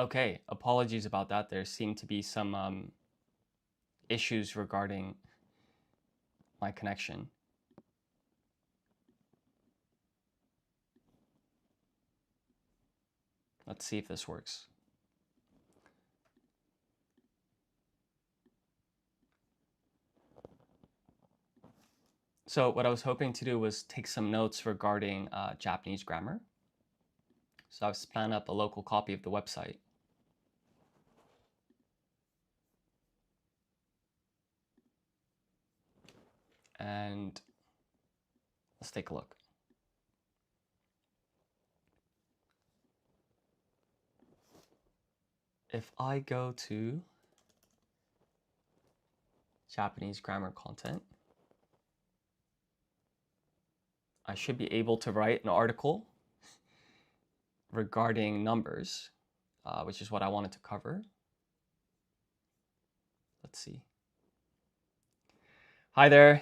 Okay, apologies about that. There seem to be some issues regarding my connection. Let's see if this works. So what I was hoping to do was take some notes regarding Japanese grammar. So I've spun up a local copy of the website. And let's take a look. If I go to Japanese grammar content, I should be able to write an article regarding numbers, which is what I wanted to cover. Let's see. Hi there.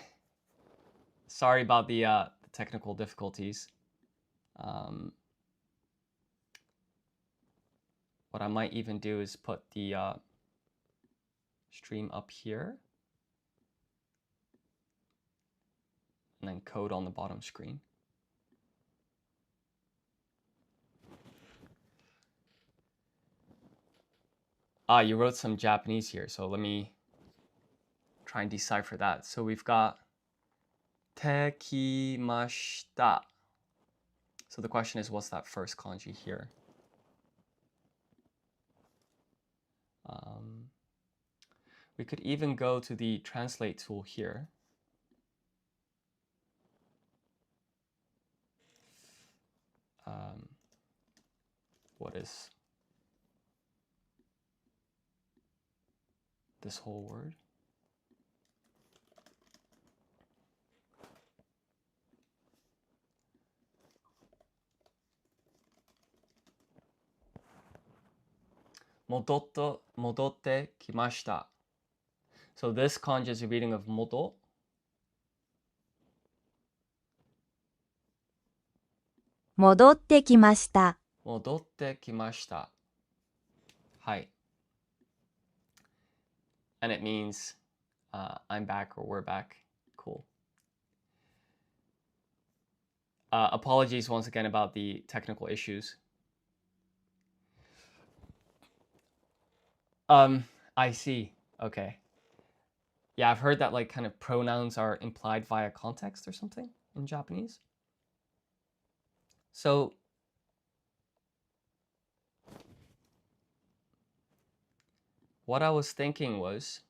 Sorry about the technical difficulties. What I might even do is put the stream up here and then code on the bottom screen. You wrote some Japanese here, so let me try and decipher that. So we've got tekimashita. So the question is, what's that first kanji here? We could even go to the translate tool here. What is this whole word? Modotte kimashita. So this kanji is a reading of modo. Modotte kimashita. Modotte kimashita. Hai. And it means I'm back or we're back. Cool. Apologies once again about the technical issues. I see. Okay. Yeah, I've heard that like kind of pronouns are implied via context or something in Japanese. So what I was thinking was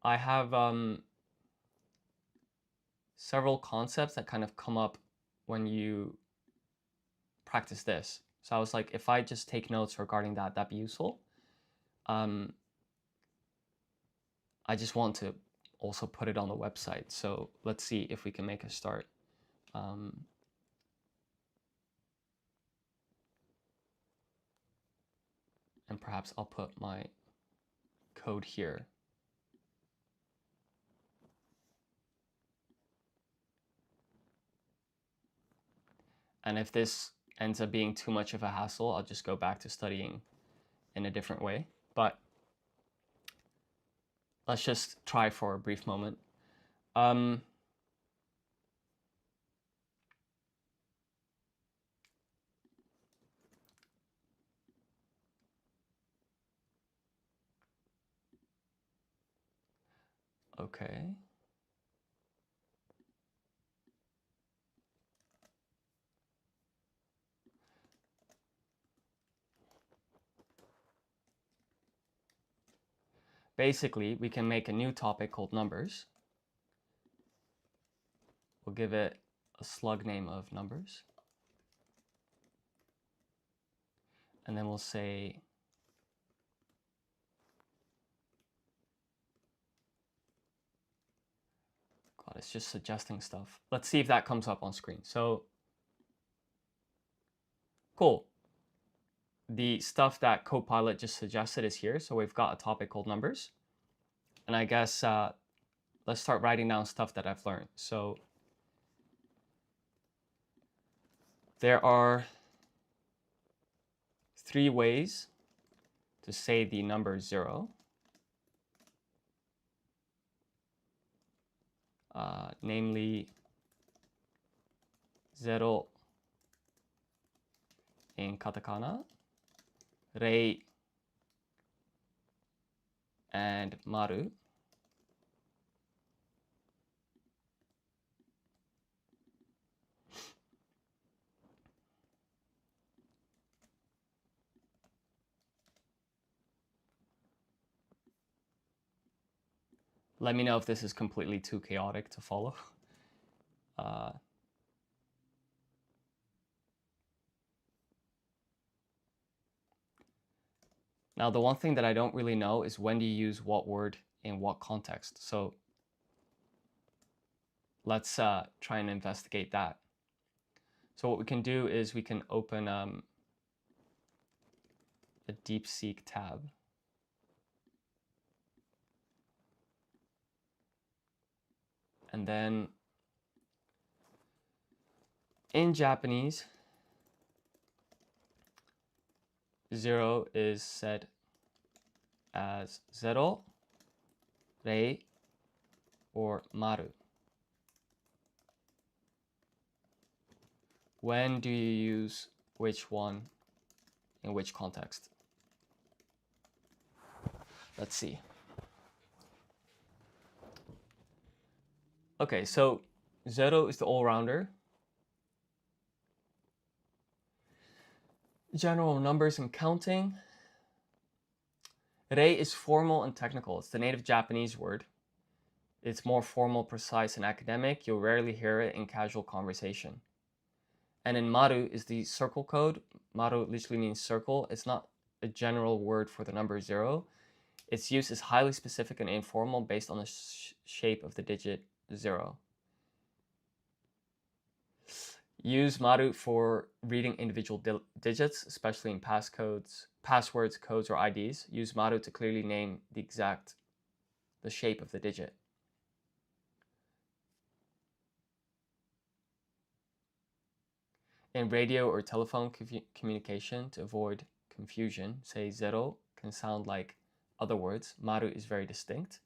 I have several concepts that kind of come up when you practice this. So I was like, if I just take notes regarding that, that'd be useful. I just want to also put it on the website. So let's see if we can make a start. And perhaps I'll put my code here. And if this ends up being too much of a hassle, I'll just go back to studying in a different way. But let's just try for a brief moment. Okay. Basically, we can make a new topic called numbers. We'll give it a slug name of numbers. And then we'll say God, it's just suggesting stuff. Let's see if that comes up on screen. So cool. The stuff that Copilot just suggested is here. So we've got a topic called numbers. And I guess let's start writing down stuff that I've learned. So there are three ways to say the number 0. Namely, 0 in katakana, rei, and maru. Let me know if this is completely too chaotic to follow. Now, the one thing that I don't really know is when do you use what word in what context. So let's try and investigate that. So what we can do is we can open a DeepSeek tab. And then in Japanese, 0 is said as 0, rei, or maru. When do you use which one in which context? Let's see. Okay, so 0 is the all-rounder. General numbers and counting. Rei is formal and technical. It's the native Japanese word. It's more formal, precise, and academic. You'll rarely hear it in casual conversation. And in maru is the circle code. Maru literally means circle. It's not a general word for the number 0. Its use is highly specific and informal based on the shape of the digit 0. Use maru for reading individual digits, especially in passwords, codes, or IDs. Use maru to clearly name the shape of the digit. In radio or telephone communication, to avoid confusion, say 0 can sound like other words. Maru is very distinct.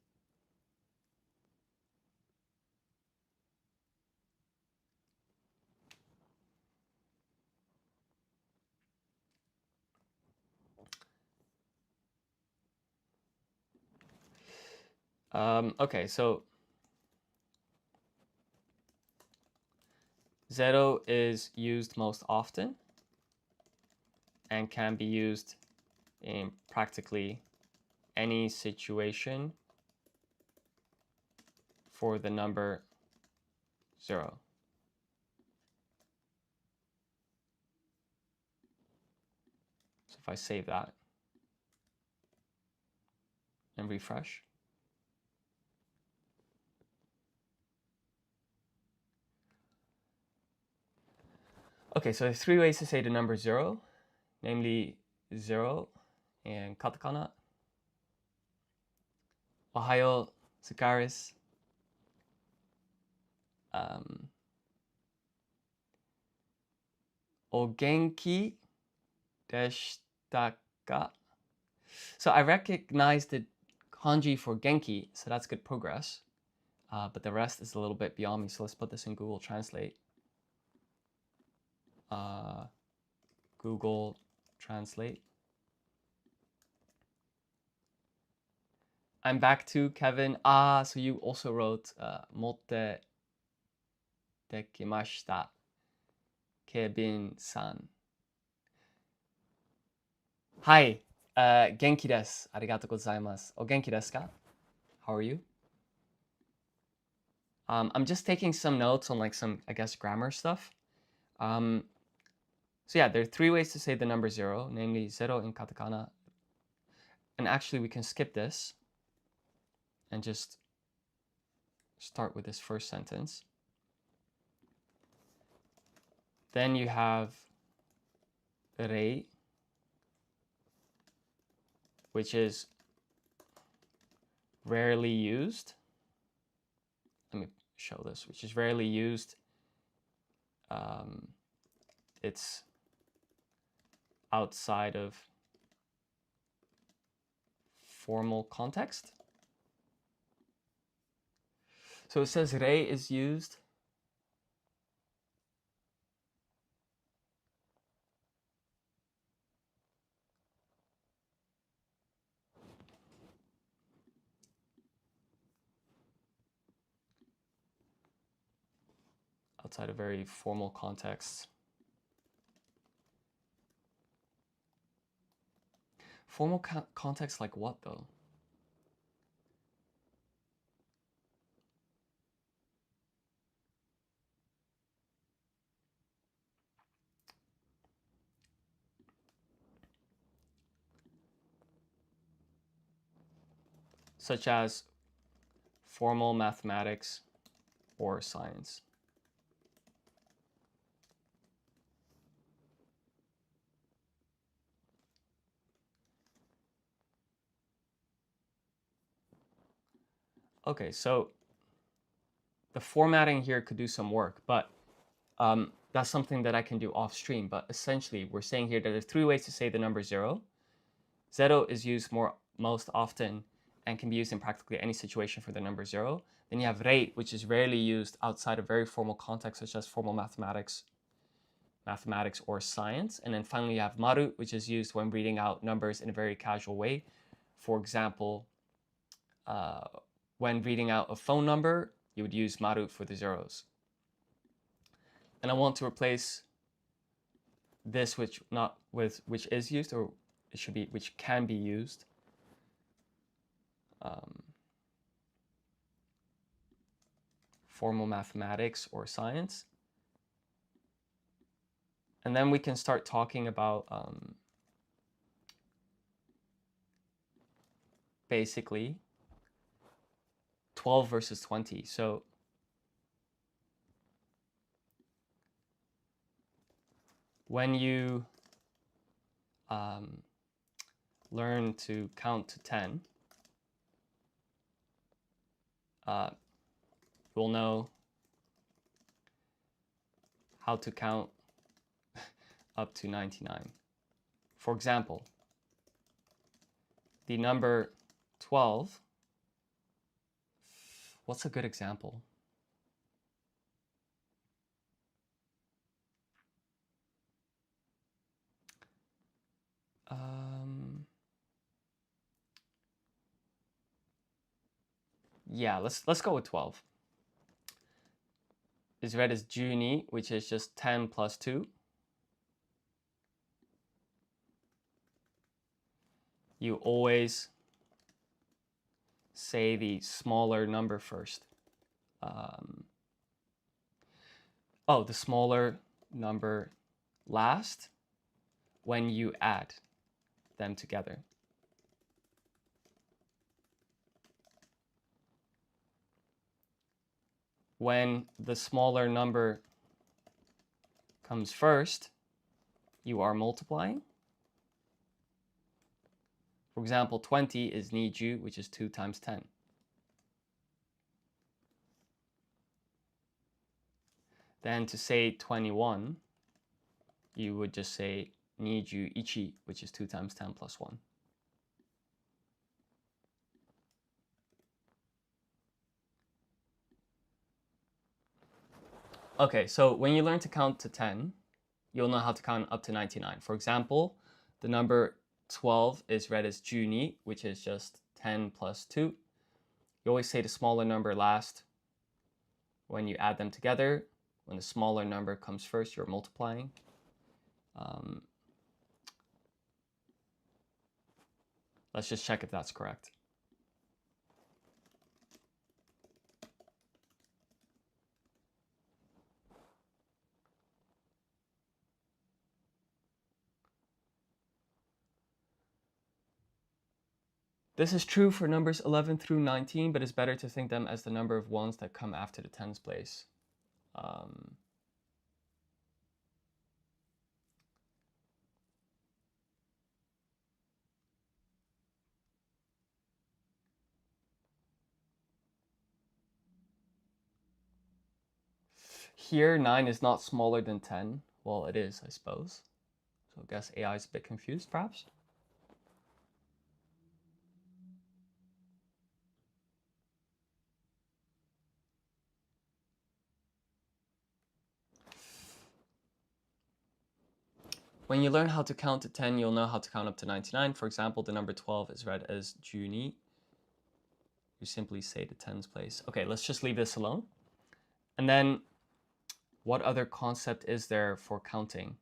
Okay, so 0 is used most often and can be used in practically any situation for the number 0. So if I save that and refresh, okay, so there's three ways to say the number 0, namely 0 in katakana, Ohayo, Tsukaris, Ogenki deshita ka? So I recognize the kanji for genki, so that's good progress. But the rest is a little bit beyond me, so let's put this in Google Translate. Google Translate. I'm back to Kevin. So you also wrote motte dekimashita, Kevin-san. Hi, genki desu. Arigatou gozaimasu. O genki desu ka? How are you? I'm just taking some notes on like some, I guess, grammar stuff. So yeah, there are three ways to say the number 0, namely 0 in katakana. And actually we can skip this and just start with this first sentence. Then you have rei, which is rarely used. Let me show this, which is rarely used. It's outside of formal context. So it says re is used outside of very formal contexts. Formal context like what though? Such as formal mathematics or science. Okay, so the formatting here could do some work, but that's something that I can do off stream. But essentially, we're saying here that there's 3 ways to say the number 0. 0 is used most often and can be used in practically any situation for the number 0. Then you have rei, which is rarely used outside of very formal contexts, such as formal mathematics or science. And then finally, you have maru, which is used when reading out numbers in a very casual way. For example, when reading out a phone number, you would use maru for the zeros. And I want to replace this which is used, or it should be which can be used. Formal mathematics or science. And then we can start talking about basically 12 versus 20. So when you learn to count to 10, you'll know how to count up to 99. For example, the number 12, what's a good example? Yeah, let's go with 12. Is read as juni, which is just 10 plus 2. You always say the smaller number first. The smaller number last when you add them together. When the smaller number comes first, you are multiplying. For example, 20 is niju, which is 2 times 10. Then to say 21, you would just say niju ichi, which is 2 times 10 plus 1. Okay, so when you learn to count to 10, you'll know how to count up to 99. For example, the number 12 is read as juni, which is just 10 plus 2. You always say the smaller number last when you add them together. When the smaller number comes first, you're multiplying. Let's just check if that's correct. This is true for numbers 11 through 19, but it's better to think them as the number of ones that come after the tens place. Here, 9 is not smaller than 10. Well, it is, I suppose. So I guess AI is a bit confused, perhaps. When you learn how to count to 10, you'll know how to count up to 99. For example, the number 12 is read as Juni. You simply say the tens place. Okay, let's just leave this alone. And then what other concept is there for counting?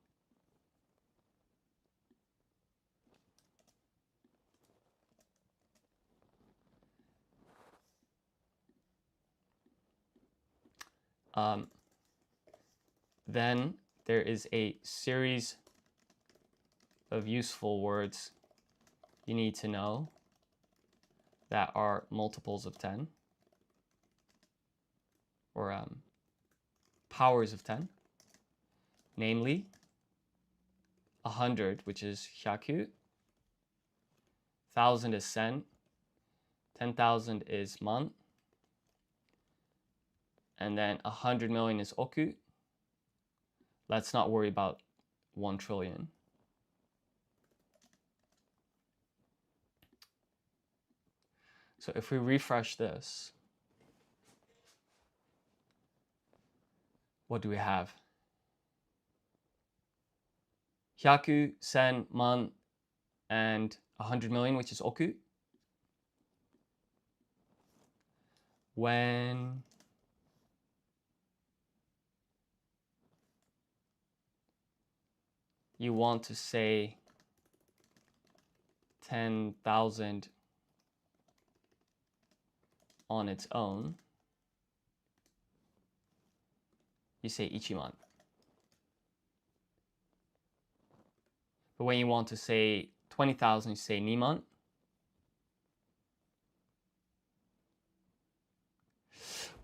Then there is a series of useful words you need to know that are multiples of 10, or powers of 10, namely 100, which is hyaku, 1,000 is sen, 10,000 is man, and then 100 million is oku. Let's not worry about 1 trillion. So if we refresh this, what do we have? Hyaku, sen, man, and 100 million, which is oku. When you want to say 10,000 on its own, you say ichiman. But when you want to say 20,000, you say niman.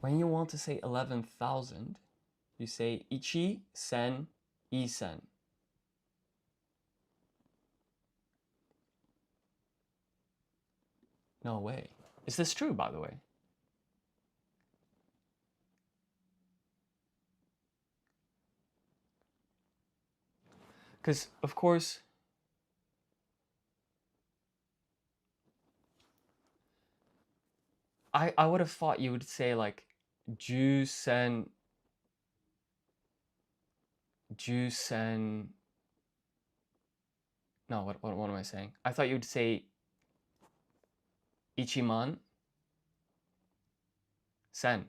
When you want to say 11,000, you say ichi, sen, isen. No way. Is this true, by the way? Because, of course, I would have thought you would say like jusen. No, what am I saying? I thought you would say ichiman sen.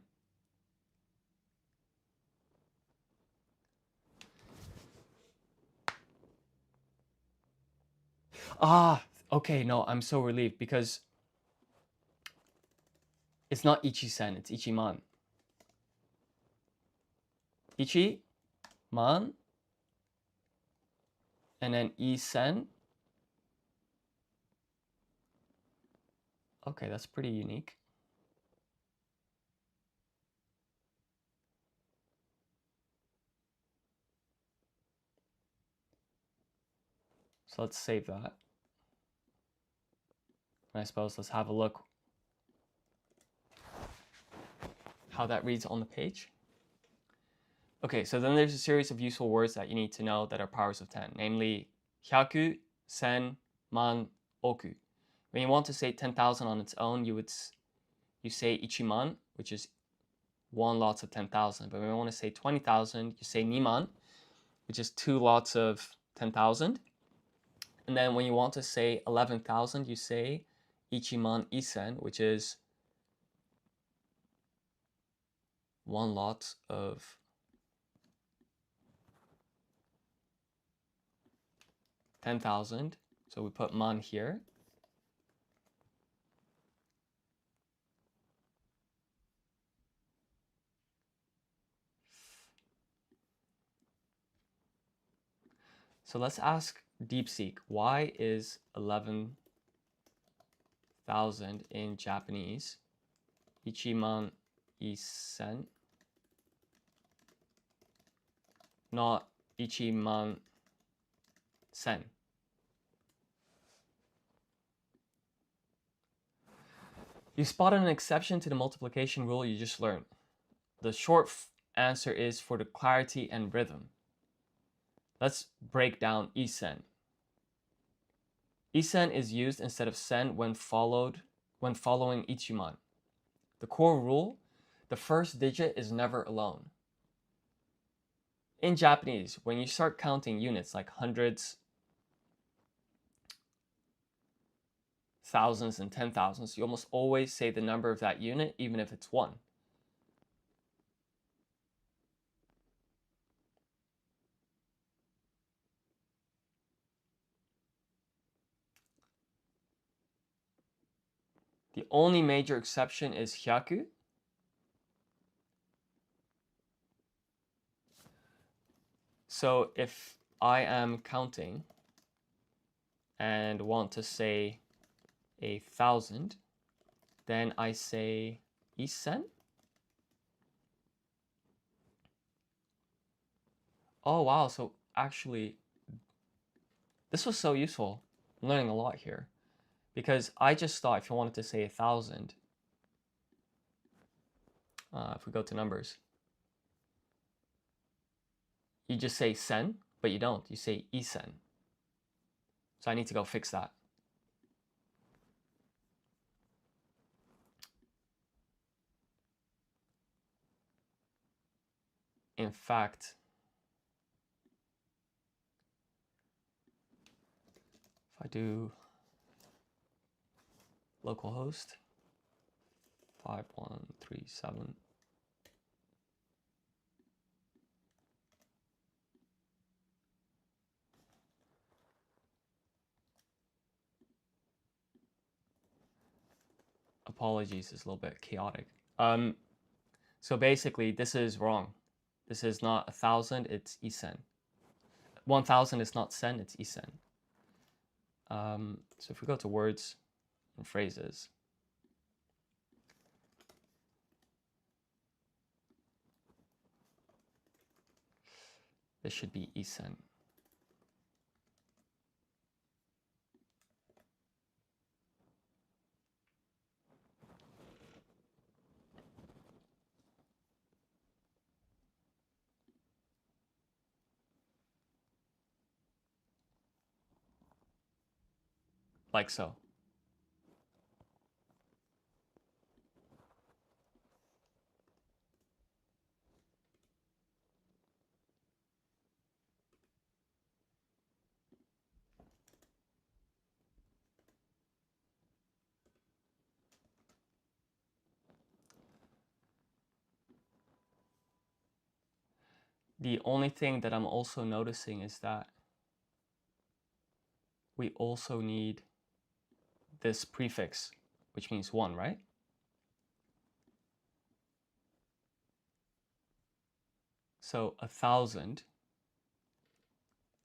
Ah, okay, no, I'm so relieved because it's not ichi-sen, it's ichiman. Ichi, man, and then i-sen. Okay, that's pretty unique. So let's save that. And I suppose let's have a look how that reads on the page. Okay, so then there's a series of useful words that you need to know that are powers of 10, namely hyaku, sen, man, oku. When you want to say 10,000 on its own, you say ichiman, which is 1 lots of 10,000. But when you want to say 20,000, you say niman, which is 2 lots of 10,000. And then when you want to say 11,000, you say ichiman isen, which is 1 lot of 10,000. So we put man here. So let's ask DeepSeek, why is 11,000 in Japanese ichiman isen, not ichiman sen? You spotted an exception to the multiplication rule you just learned. The short answer is for the clarity and rhythm. Let's break down isen. Isen is used instead of sen when following ichiman. The core rule, the first digit is never alone. In Japanese, when you start counting units like hundreds, thousands, and 10,000s, you almost always say the number of that unit, even if it's 1. The only major exception is hyaku. So if I am counting and want to say 1,000, then I say isen. Oh wow, so actually this was so useful. I'm learning a lot here. Because I just thought if you wanted to say 1,000, if we go to numbers, you just say sen, but you don't. You say isen. So I need to go fix that. In fact, if I do localhost 5137, apologies, it's a little bit chaotic. So basically, this is wrong. This is not 1,000, it's isen. 1,000 is not sen, it's isen. So if we go to words and phrases, this should be isen. Like so. The only thing that I'm also noticing is that we also need this prefix, which means 1, right? So 1,000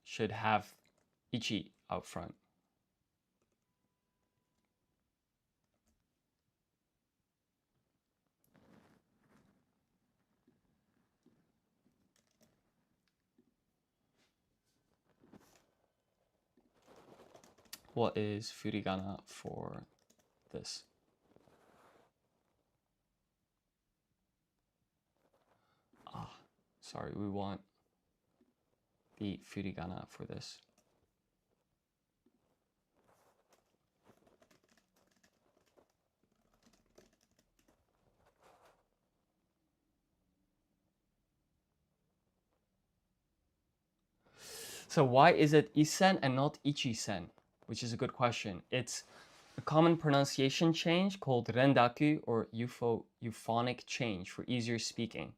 should have ichi out front. What is furigana for this? Sorry, we want the furigana for this. So why is it isen and not ichi-sen? Which is a good question. It's a common pronunciation change called rendaku, or euphonic change for easier speaking.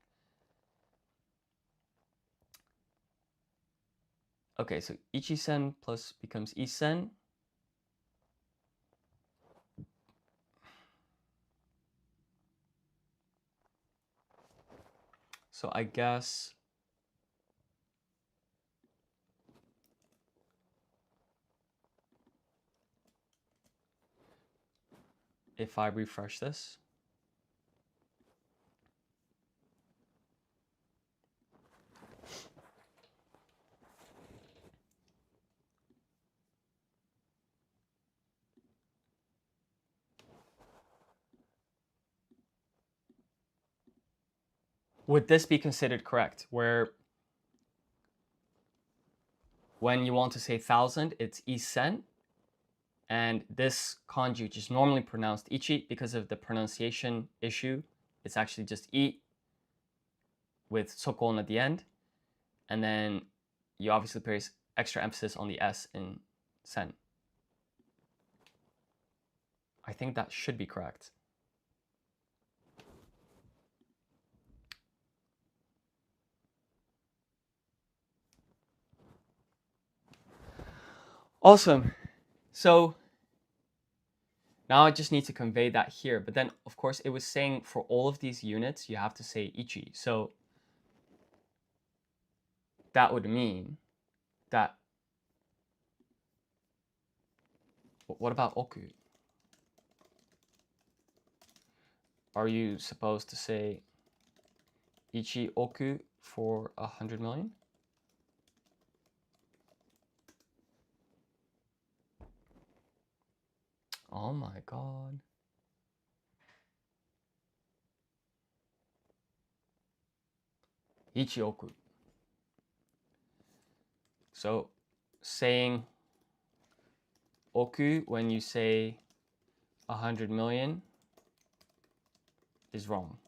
Okay, so ichi-sen plus becomes isen. So I guess if I refresh this, would this be considered correct? Where When you want to say 1,000, it's isen. And this kanji, which is normally pronounced ichi, because of the pronunciation issue, it's actually just I with sokon at the end. And then you obviously place extra emphasis on the S in sen. I think that should be correct. Awesome. So now I just need to convey that here. But then, of course, it was saying for all of these units, you have to say ichi. So that would mean that, what about oku? Are you supposed to say ichi oku for 100 million? Oh my god. Ichi oku. So saying oku when you say 100 million is wrong.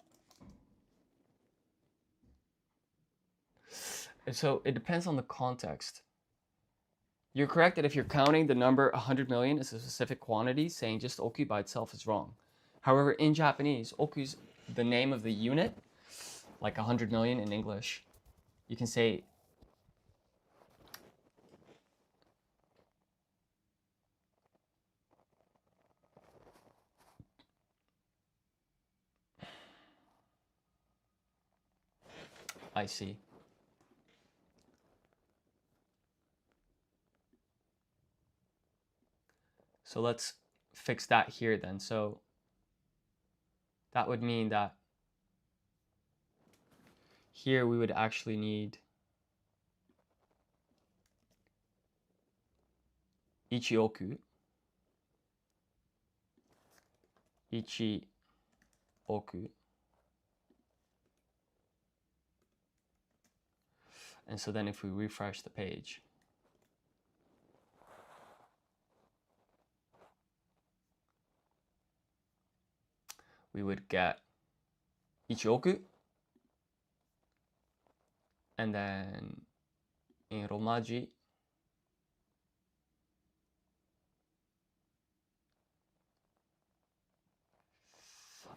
And so it depends on the context. You're correct that if you're counting the number 100 million as a specific quantity, saying just oku by itself is wrong. However, in Japanese, oku's the name of the unit, like 100 million in English. You can say I see. So let's fix that here then. So that would mean that here we would actually need ichioku. Ichioku. And so then if we refresh the page, we would get ichioku. And then in Romaji,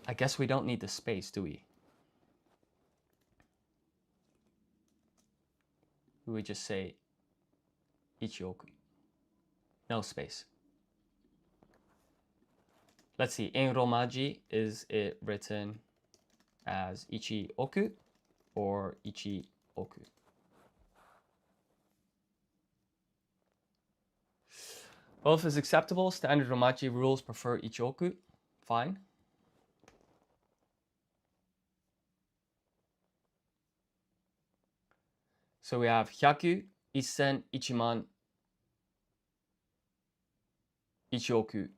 I guess we don't need the space, do we? We would just say ichioku. No space. Let's see, in Romaji, is it written as ichioku or ichioku? Both is acceptable. Standard Romaji rules prefer ichioku. Fine. So we have hyaku, isen, ichiman, ichioku.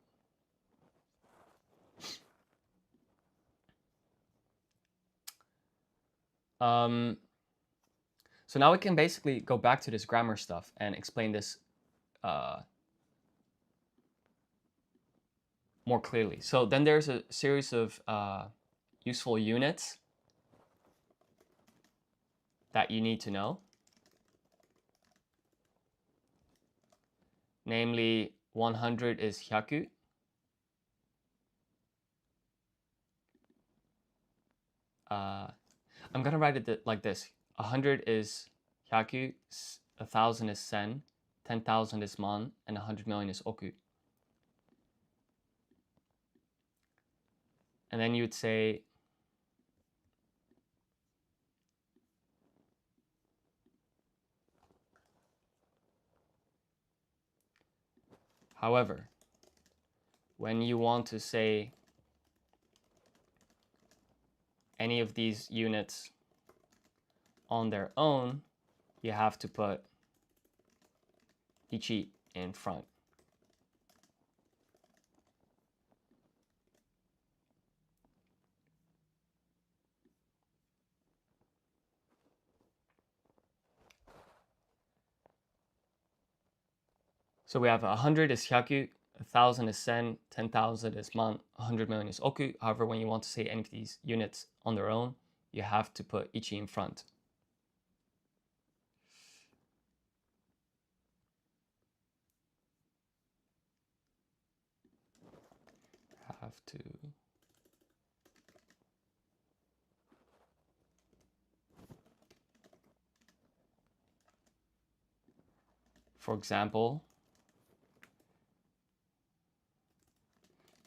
So now we can basically go back to this grammar stuff and explain this more clearly. So then there's a series of useful units that you need to know. Namely, 100 is hyaku. I'm gonna write it like this. 100 is hyaku, 1,000 is sen, 10,000 is man, and 100 million is oku. And then you'd say however, when you want to say any of these units on their own, you have to put ichi in front. So we have 100 is hyaku, 1,000 is sen, 10,000 is man, 100 million is oku. However, when you want to say any of these units on their own, you have to put ichi in front. Have to. For example,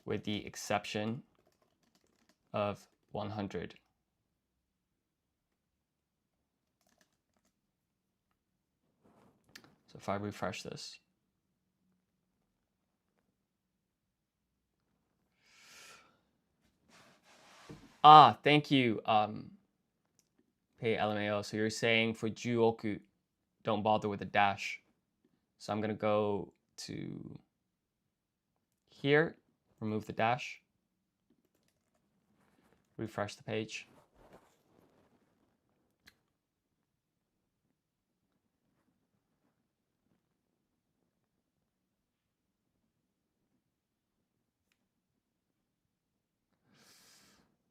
with the exception of 100. So if I refresh this, thank you, Pay LMAO. So you're saying for juoku, don't bother with a dash. So I'm gonna go to here, remove the dash, refresh the page.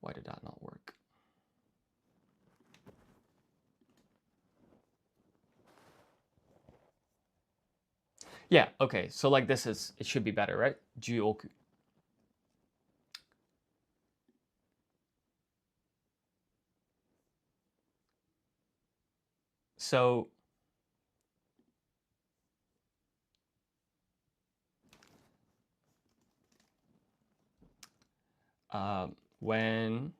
Why did that not work? Yeah, okay, so like this is, it should be better, right? Juoku. So when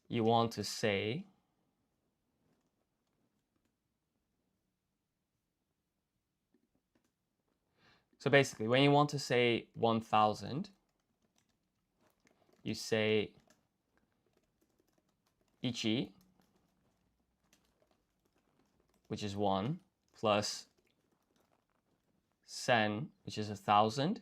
you want to say so basically when you want to say 1,000, you say ichi, which is 1, plus sen, which is 1,000,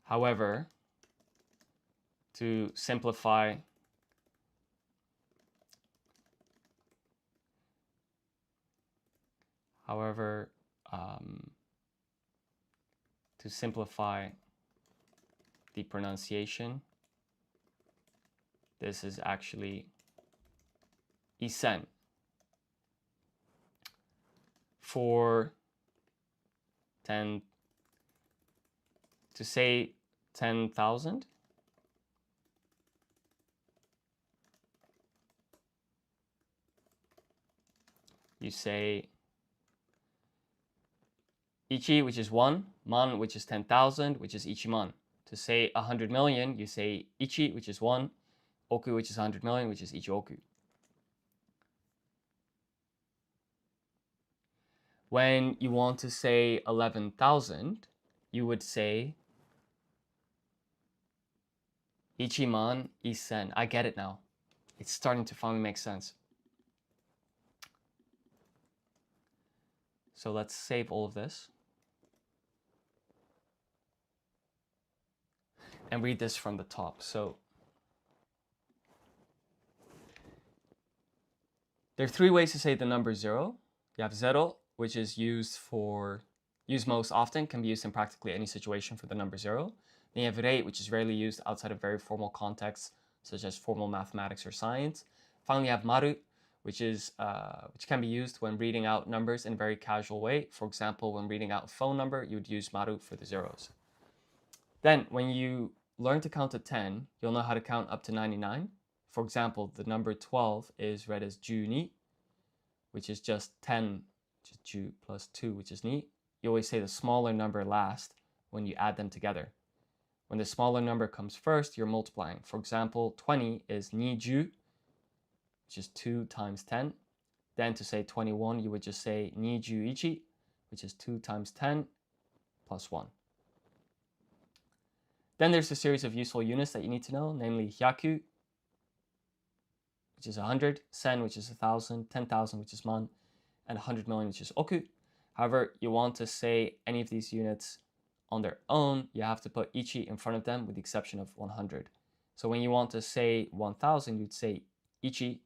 however, to simplify the pronunciation, this is actually isen. For 10, to say 10,000, you say ichi, which is 1, man, which is 10,000, which is ichiman. To say 100 million, you say ichi, which is 1, oku, which is 100 million, which is ichioku. When you want to say 11,000, you would say ichiman isen. I get it now. It's starting to finally make sense. So let's save all of this and read this from the top. So there are 3 ways to say the number 0. You have zero, which is used most often, can be used in practically any situation for the number 0. Then you have rei, which is rarely used outside of very formal contexts, such as formal mathematics or science. Finally, you have maru, which can be used when reading out numbers in a very casual way. For example, when reading out a phone number, you would use maru for the zeros. Then, when you learn to count to 10, you'll know how to count up to 99. For example, the number 12 is read as juni, which is just 10, which is ju plus 2, which is ni. You always say the smaller number last when you add them together. When the smaller number comes first, you're multiplying. For example, 20 is ni ju, which is 2 times 10. Then to say 21, you would just say ni ju ichi, which is 2 times 10 plus 1. Then there's a series of useful units that you need to know, namely hyaku, which is 100, sen, which is 1,000, 10,000, which is man, and 100 million, which is oku. However, you want to say any of these units on their own, you have to put ichi in front of them with the exception of 100. So when you want to say 1000, you'd say ichi,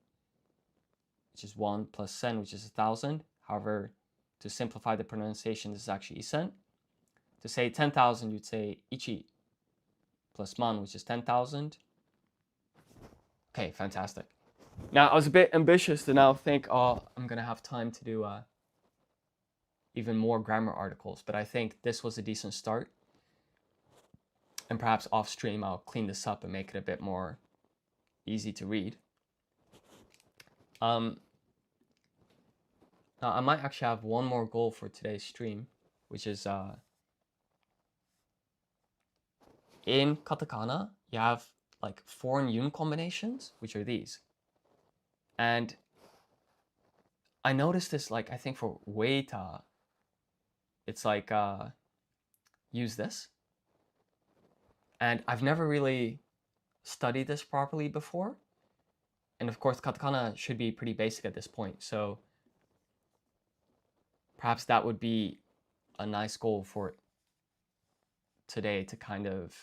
which is 1, plus sen, which is 1000. However, to simplify the pronunciation, this is actually isen. To say 10,000, you'd say ichi plus man, which is 10,000. Okay, fantastic. Now, I was a bit ambitious to now think, oh, I'm going to have time to do even more grammar articles, but I think this was a decent start. And perhaps off stream, I'll clean this up and make it a bit more easy to read. Now, I might actually have one more goal for today's stream, which is in katakana, you have like foreign yun combinations, which are these. And I noticed this, like, I think for waita, it's like use this. And I've never really studied this properly before. And of course, katakana should be pretty basic at this point. So perhaps that would be a nice goal for today, to kind of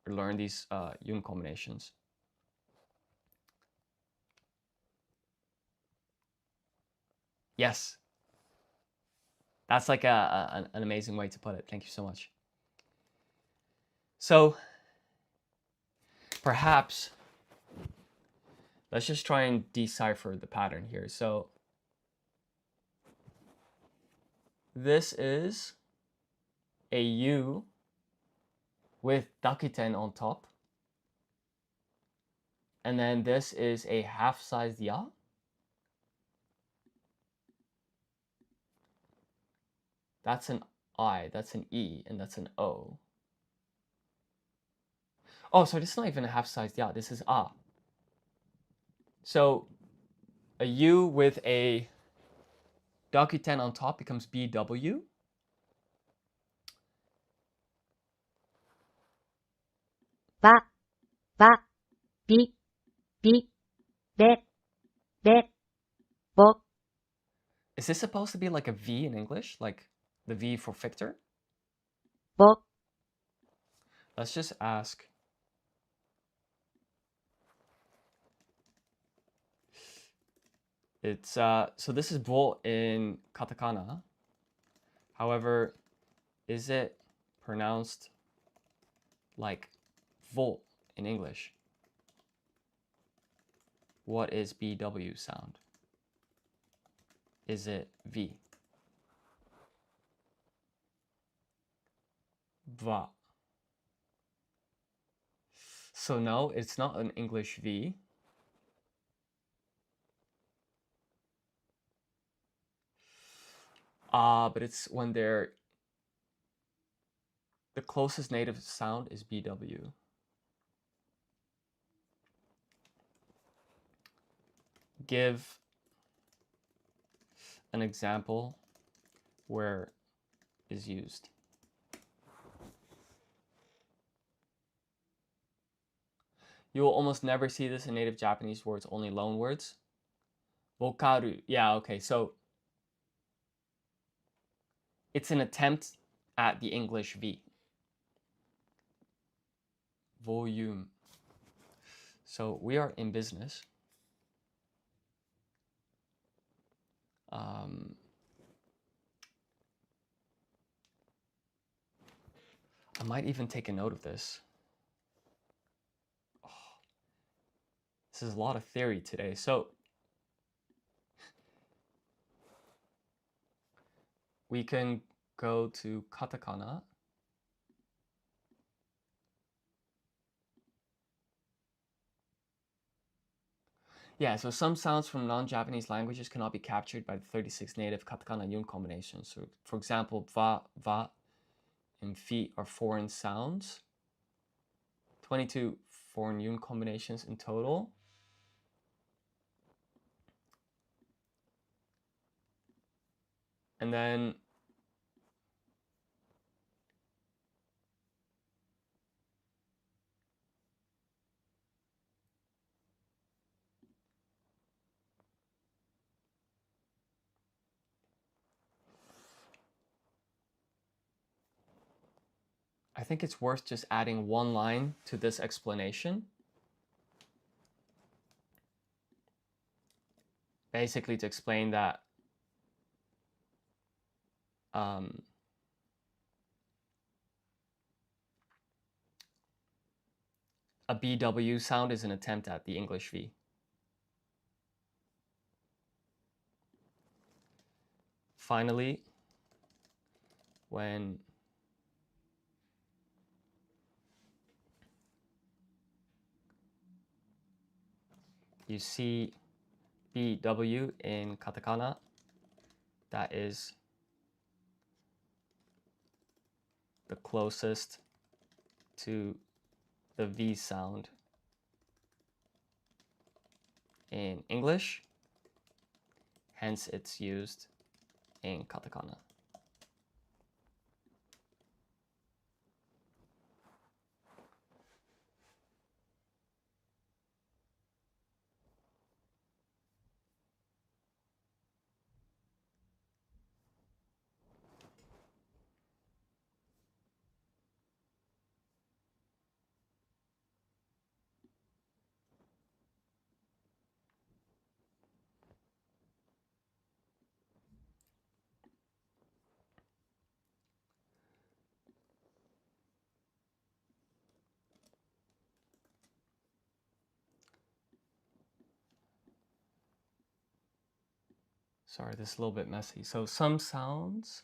learn these yun combinations. Yes. That's like an amazing way to put it. Thank you so much. So perhaps let's just try and decipher the pattern here. So this is a U with dakuten on top. And then this is a half-sized ya. That's an I, that's an E, and that's an O. Oh, so this is not even a half-sized ya, this is a. So a U with a dakuten on top becomes BW. Ba, ba, bi, bi, be, be, bo. Is this supposed to be like a V in English? Like the V for Victor? Bo. Let's just ask. It's so this is bo in katakana. However, is it pronounced like vo in English? What is BW sound? Is it V? Va. So no, it's not an English V. But it's when they're, the closest native sound is BW. Give an example where is used. You will almost never see this in native Japanese words, only loan words. Vokaru. Yeah, okay, so it's an attempt at the English V. Volume. So we are in business. I might even take a note of this. Oh, this is a lot of theory today. So we can go to katakana. Yeah, so some sounds from non-Japanese languages cannot be captured by the 36 native katakana yun combinations. So for example, va, va, and fi are foreign sounds. 22 foreign yun combinations in total. And then think it's worth just adding one line to this explanation. Basically to explain that a BW sound is an attempt at the English V. Finally, when you see BW in katakana, that is the closest to the V sound in English, hence it's used in katakana. Sorry, this is a little bit messy. So some sounds,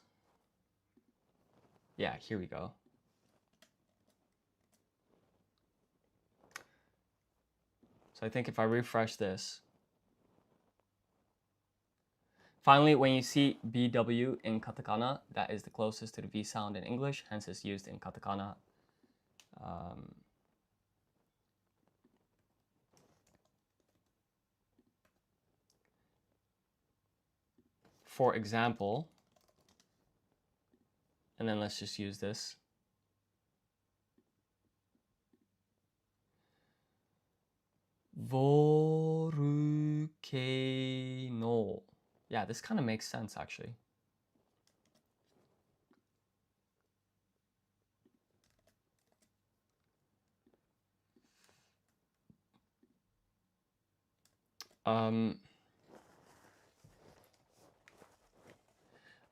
yeah, here we go. So I think if I refresh this, finally, when you see BW in katakana, that is the closest to the V sound in English, hence it's used in katakana. For example, and then let's just use this. Volcano. Yeah, this kind of makes sense actually.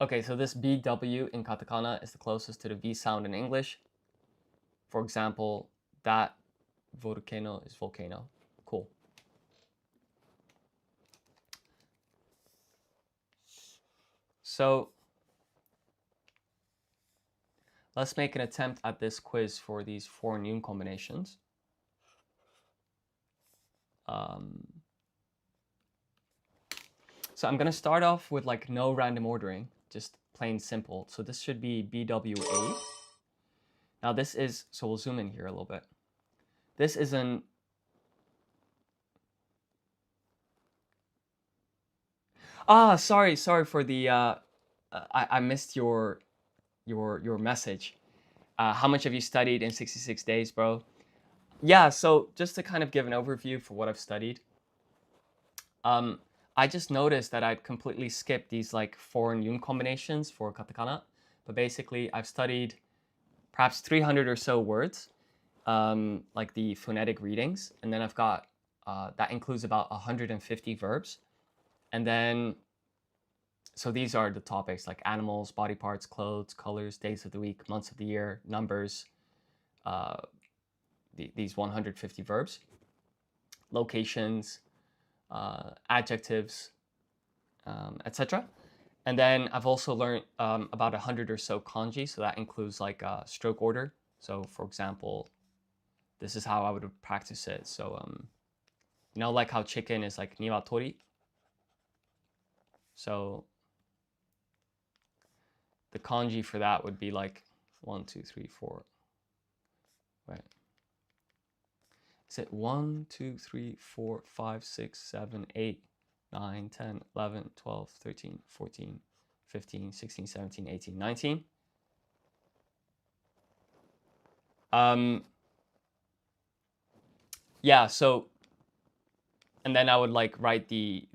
Okay, so this BW in katakana is the closest to the V sound in English. For example, that volcano is volcano. Cool. So let's make an attempt at this quiz for these four noun combinations. So I'm going to start off with like no random ordering, just plain simple. So this should be BWA. Now this is, so we'll zoom in here a little bit. This is an, sorry for the, I missed your message. How much have you studied in 66 days, bro? Yeah, so just to kind of give an overview for what I've studied. I just noticed that I'd completely skipped these like foreign noun combinations for katakana. But basically, I've studied perhaps 300 or so words, like the phonetic readings. And then I've got, that includes about 150 verbs. And then, so these are the topics like animals, body parts, clothes, colors, days of the week, months of the year, numbers, these 150 verbs, locations, adjectives, etc. And then I've also learned about 100 or so kanji, so that includes like stroke order. So for example, this is how I would practice it. So you know, like how chicken is like niwatori. So the kanji for that would be like 1, 2, 3, 4. Right. Is it 1, 2, 3, 4, 5, 6, 7, 8, 9, 10, 11, 12, 13, 14, 15, 16, 17, 18, 19? Yeah, so, and then I would like write the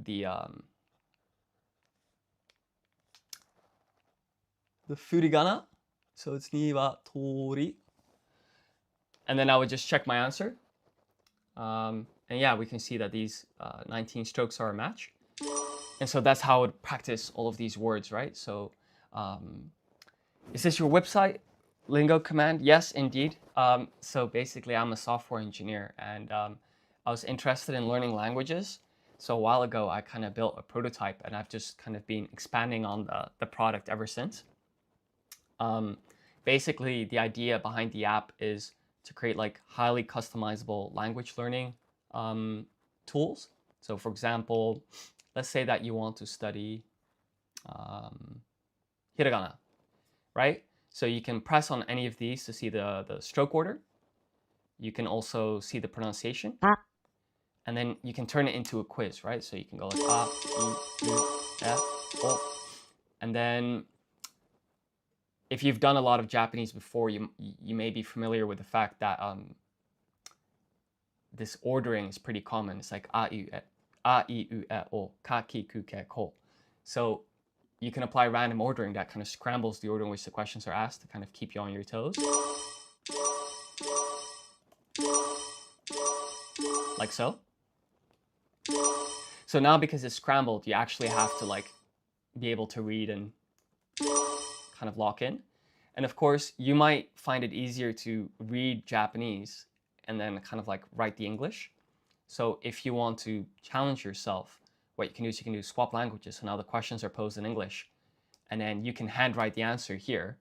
furigana. So it's niwatori. And then I would just check my answer. And yeah, we can see that these 19 strokes are a match. And so that's how I would practice all of these words, right? So is this your website, Lingo Command? Yes, indeed. So basically, I'm a software engineer, and I was interested in learning languages. So a while ago, I kind of built a prototype, and I've just kind of been expanding on the product ever since. Basically, the idea behind the app is to create like highly customizable language learning tools. So for example, let's say that you want to study hiragana, right? So you can press on any of these to see the stroke order. You can also see the pronunciation. Ah. And then you can turn it into a quiz, right? So you can go like a, I, U, E, O. And then if you've done a lot of Japanese before, you may be familiar with the fact that this ordering is pretty common. It's like a, I, U, E, O, ka, ki, ku, ke, ko. So you can apply random ordering that kind of scrambles the order in which the questions are asked to kind of keep you on your toes. Like so. So now because it's scrambled, you actually have to like be able to read and kind of lock in. And of course, you might find it easier to read Japanese and then kind of like write the English. So if you want to challenge yourself, what you can do is you can do swap languages. So now the questions are posed in English, and then you can handwrite the answer here.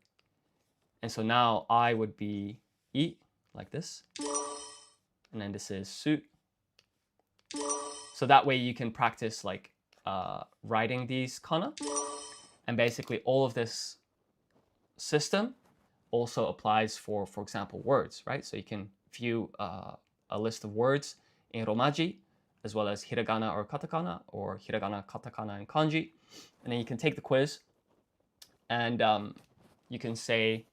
And so now I would be I, like this. And then this is su. So that way you can practice like writing these kana. And basically all of this system also applies for example, words, right? So you can view a list of words in Romaji, as well as hiragana or katakana, or hiragana, katakana, and kanji. And then you can take the quiz, and you can say,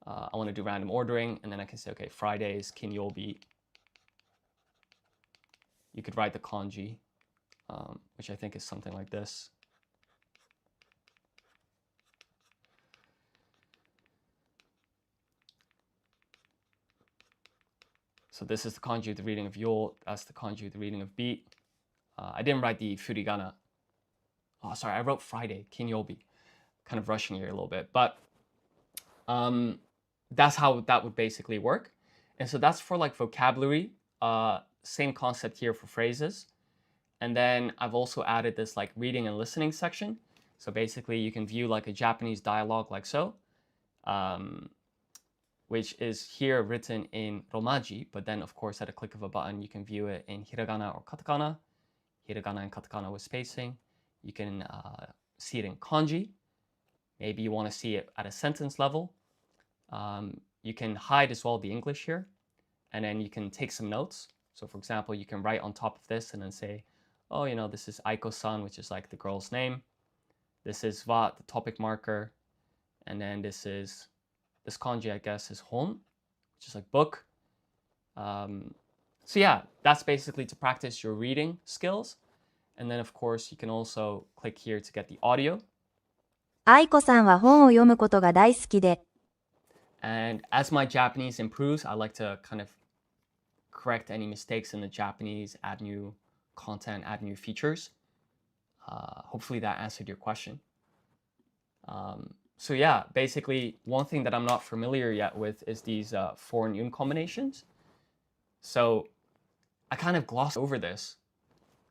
I want to do random ordering, and then I can say, okay, Fridays, kinyobi. You could write the kanji, which I think is something like this. So this is the kanji of the reading of yo, that's the kanji of the reading of beat. I didn't write the furigana. Oh, sorry, I wrote Friday, kinyobi. Kind of rushing here a little bit, but that's how that would basically work. And so that's for like vocabulary, same concept here for phrases. And then I've also added this like reading and listening section. So basically you can view like a Japanese dialogue like so, which is here written in Romaji, but then of course at a click of a button, you can view it in hiragana or katakana, hiragana and katakana with spacing. You can see it in kanji. Maybe you want to see it at a sentence level. You can hide as well the English here, and then you can take some notes. So for example, you can write on top of this and then say, oh, you know, this is Aiko-san, which is like the girl's name. This is wa, the topic marker. And then this kanji, I guess, is hon, which is like book. So yeah, that's basically to practice your reading skills. And then of course, you can also click here to get the audio. 愛子さんは本を読むことが大好きで、 And as my Japanese improves, I like to kind of correct any mistakes in the Japanese, add new content, add new features. Hopefully that answered your question. So yeah, basically one thing that I'm not familiar yet with is these foreign yun combinations. So I kind of glossed over this.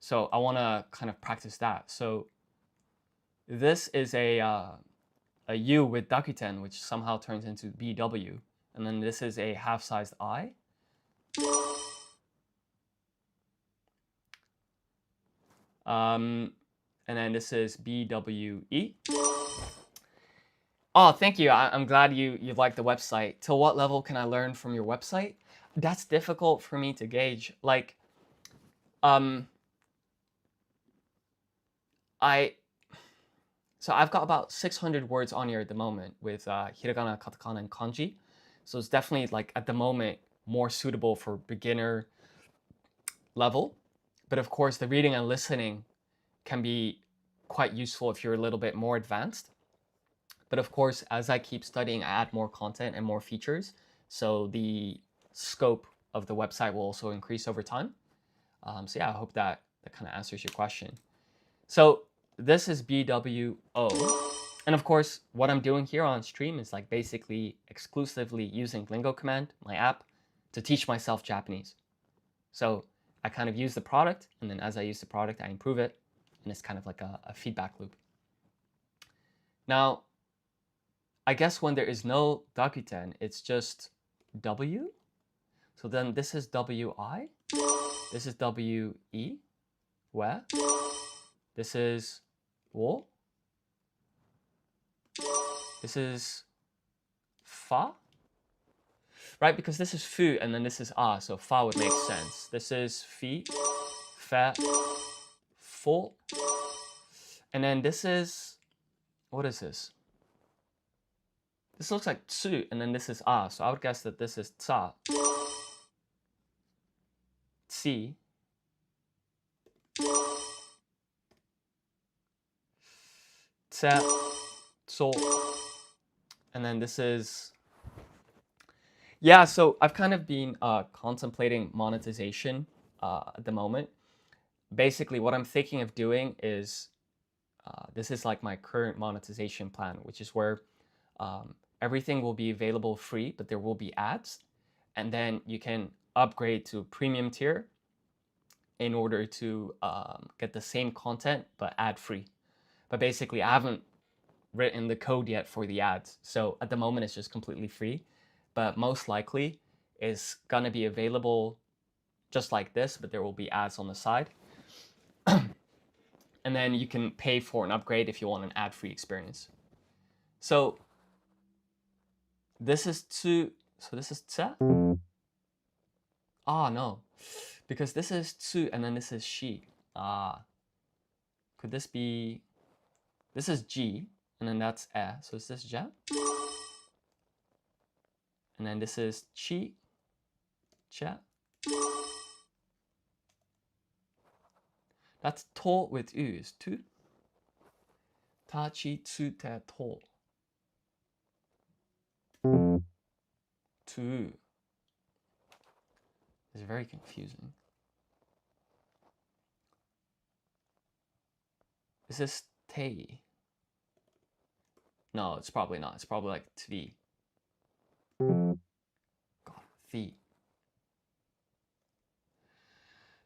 So I want to kind of practice that. So this is a U with dakuten, which somehow turns into BW. And then this is a half-sized I. And then this is BWE. Oh, thank you. I'm glad you like the website. Till what level can I learn from your website? That's difficult for me to gauge. Like, So I've got about 600 words on here at the moment with hiragana, katakana, and kanji. So it's definitely like at the moment more suitable for beginner level. But of course, the reading and listening can be quite useful if you're a little bit more advanced. But of course, as I keep studying, I add more content and more features. So the scope of the website will also increase over time. So yeah, I hope that kind of answers your question. So this is BWO. And of course, what I'm doing here on stream is like basically exclusively using Lingo Command, my app, to teach myself Japanese. So I kind of use the product, and then as I use the product, I improve it. And it's kind of like a feedback loop. Now, I guess when there is no Dakuten, it's just W. So then this is WI. This is WE. Where? This is wo. This is fa. Right, because this is fu and then this is a, so fa would make sense. This is fi, fa, fo. And then this is, what is this? This looks like tsu, and then this is a, so I would guess that this is tsa, tsi, tse, so, and then this is, yeah, so I've kind of been contemplating monetization at the moment. Basically, what I'm thinking of doing is, this is like my current monetization plan, which is where everything will be available free, but there will be ads. And then you can upgrade to premium tier in order to get the same content, but ad free. But basically, I haven't written the code yet for the ads. So at the moment, it's just completely free. But most likely, it's gonna be available just like this, but there will be ads on the side. And then you can pay for an upgrade if you want an ad-free experience. So this is tsu, so this is tse? Ah, no, because this is tsu and then this is shi. Ah, could this be, this is ji and then that's e, so is this ja? And then this is chi, cha. That's to with u is tu. Ta, chi, tsu, te, to. Tu. It's very confusing. Is this te? No, it's probably not. It's probably like tvi. God, the.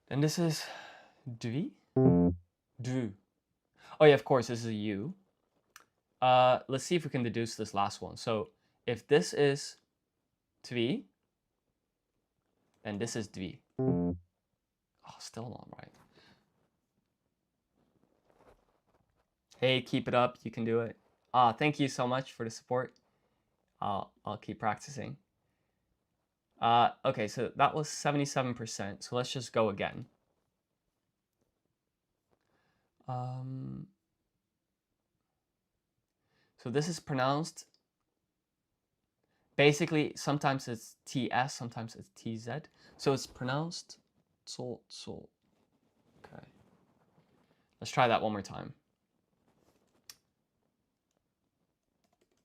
Then this is dvi? Du. Oh yeah, of course, this is a u. Let's see if we can deduce this last one. So if this is tvi, then this is dvi. Oh, still not right. Hey, keep it up. You can do it. Thank you so much for the support. I'll keep practicing. Okay, so that was 77%. So let's just go again. So this is pronounced, basically, sometimes it's TS, sometimes it's TZ. So it's pronounced so. Okay. Let's try that one more time.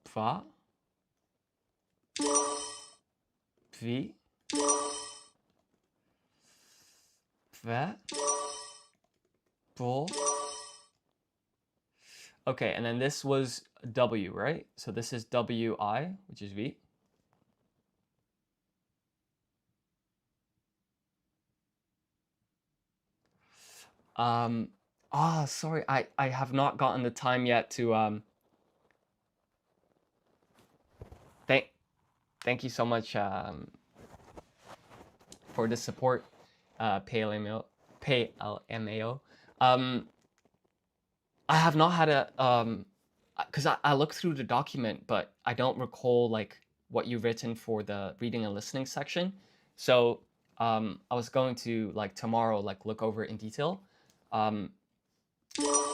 Fa. Vi. Ve. Bo. Okay, and then this was W, right? So this is WI, which is V. Sorry, I have not gotten the time yet to thank you so much for the support, PayLMAO. I have not had a because I looked through the document, but I don't recall like what you've written for the reading and listening section. So I was going to like tomorrow like look over it in detail. But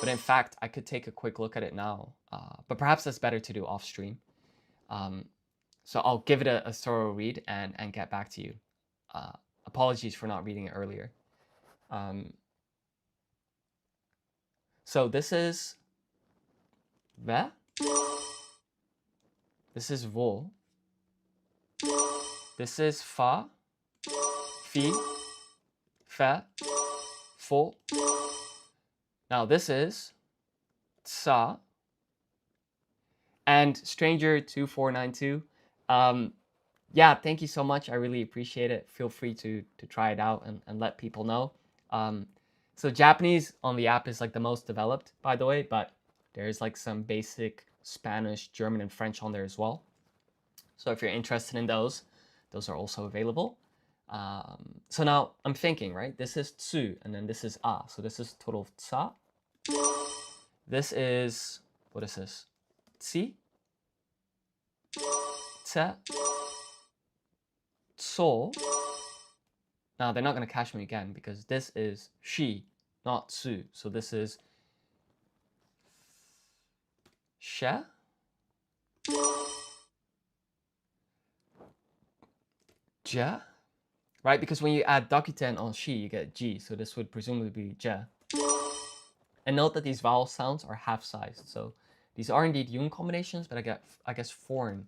in fact, I could take a quick look at it now. But perhaps that's better to do off stream. So I'll give it a thorough read and get back to you. Apologies for not reading it earlier. So this is ve. This is vo. This is fa, fi, fe, fo. Now this is sa. And Stranger2492, yeah, thank you so much. I really appreciate it. Feel free to try it out and let people know. So Japanese on the app is like the most developed, by the way, but there's like some basic Spanish, German, and French on there as well. So if you're interested in those are also available. So now I'm thinking, right? This is tsu, and then this is a. So this is total tsa. This is, what is this? Tsi, tse, so. Now they're not going to catch me again because this is she, not tsu. So this is she, je, right? Because when you add dakuten on she, you get ji. So this would presumably be je. And note that these vowel sounds are half-sized. So these are indeed yun combinations, but I guess foreign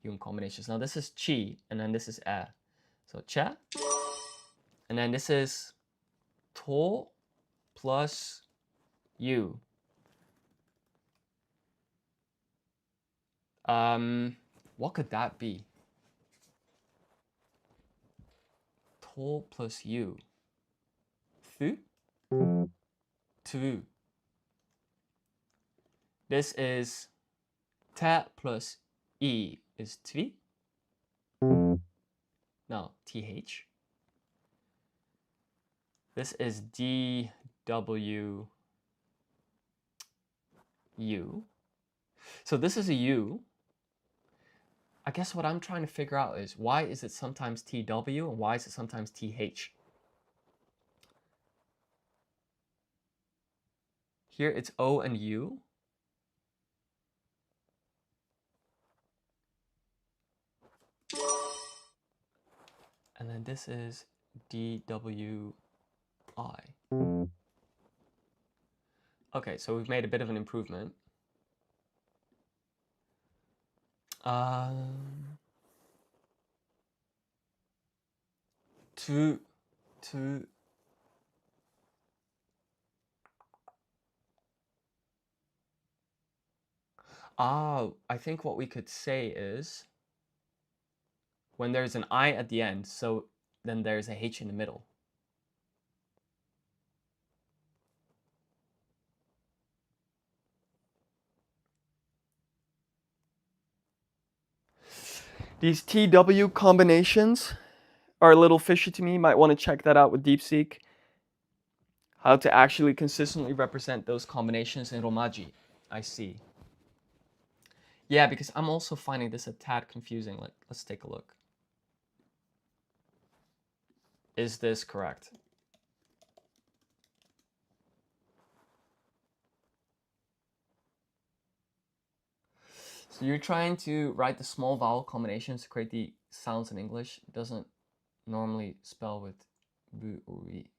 yun combinations. Now this is chi, and then this is e. So che, and then this is to plus u. What could that be? To plus u. Thu? Tu. This is te plus e is tvi. No, th. This is dw u. So this is a u. I guess what I'm trying to figure out is why is it sometimes tw and why is it sometimes th? Here it's o and u. And then this is dwi. Okay, so we've made a bit of an improvement. To I think what we could say is when there's an I at the end, so then there's a H in the middle. These TW combinations are a little fishy to me. You might want to check that out with DeepSeek. How to actually consistently represent those combinations in Romaji. I see. Yeah, because I'm also finding this a tad confusing. Like, let's take a look. Is this correct? So you're trying to write the small vowel combinations to create the sounds in English. It doesn't normally spell with bu or we.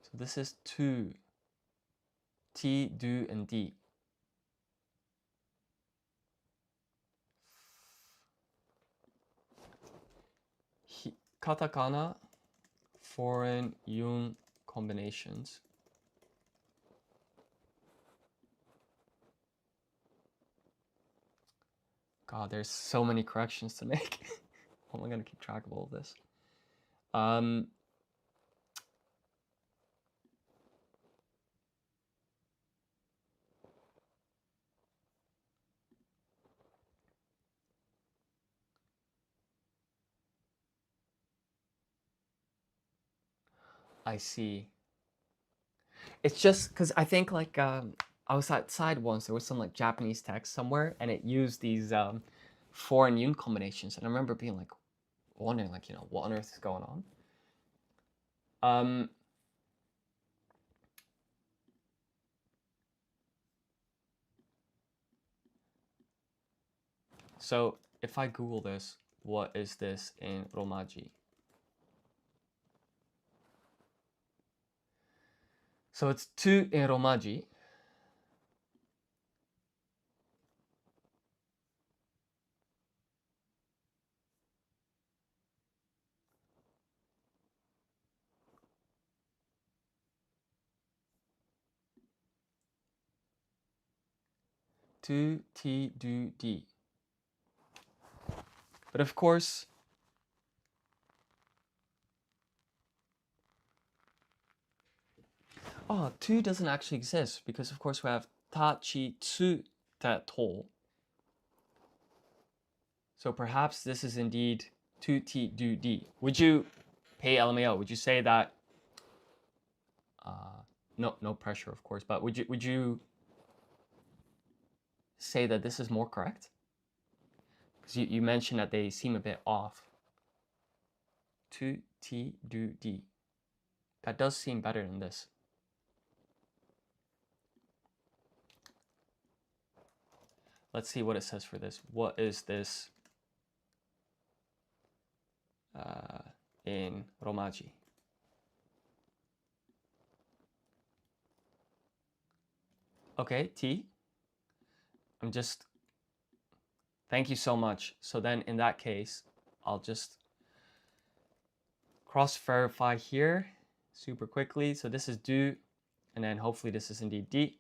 So this is tu, ti, du, and di. Katakana, foreign yun combinations. God, there's so many corrections to make. How am I going to keep track of all of this? I see. It's just because I think like I was outside once. There was some like Japanese text somewhere, and it used these foreign yun combinations, and I remember being like wondering like what on earth is going on. So if I Google this, what is this in Romaji? So it's tu in Romaji. Tu, ti, du, di. But of course, tu doesn't actually exist because of course we have ta, chi, tsu, ta, to. So perhaps this is indeed tu, ti, du, di. Would you, pay LMAO, would you say that, no pressure of course, but would you say that this is more correct? Because you mentioned that they seem a bit off. Tu, ti, du, di. That does seem better than this. Let's see what it says for this. What is this in Romaji? Okay, T. Thank you so much. So then in that case, I'll just cross-verify here super quickly. So this is du, and then hopefully this is indeed di.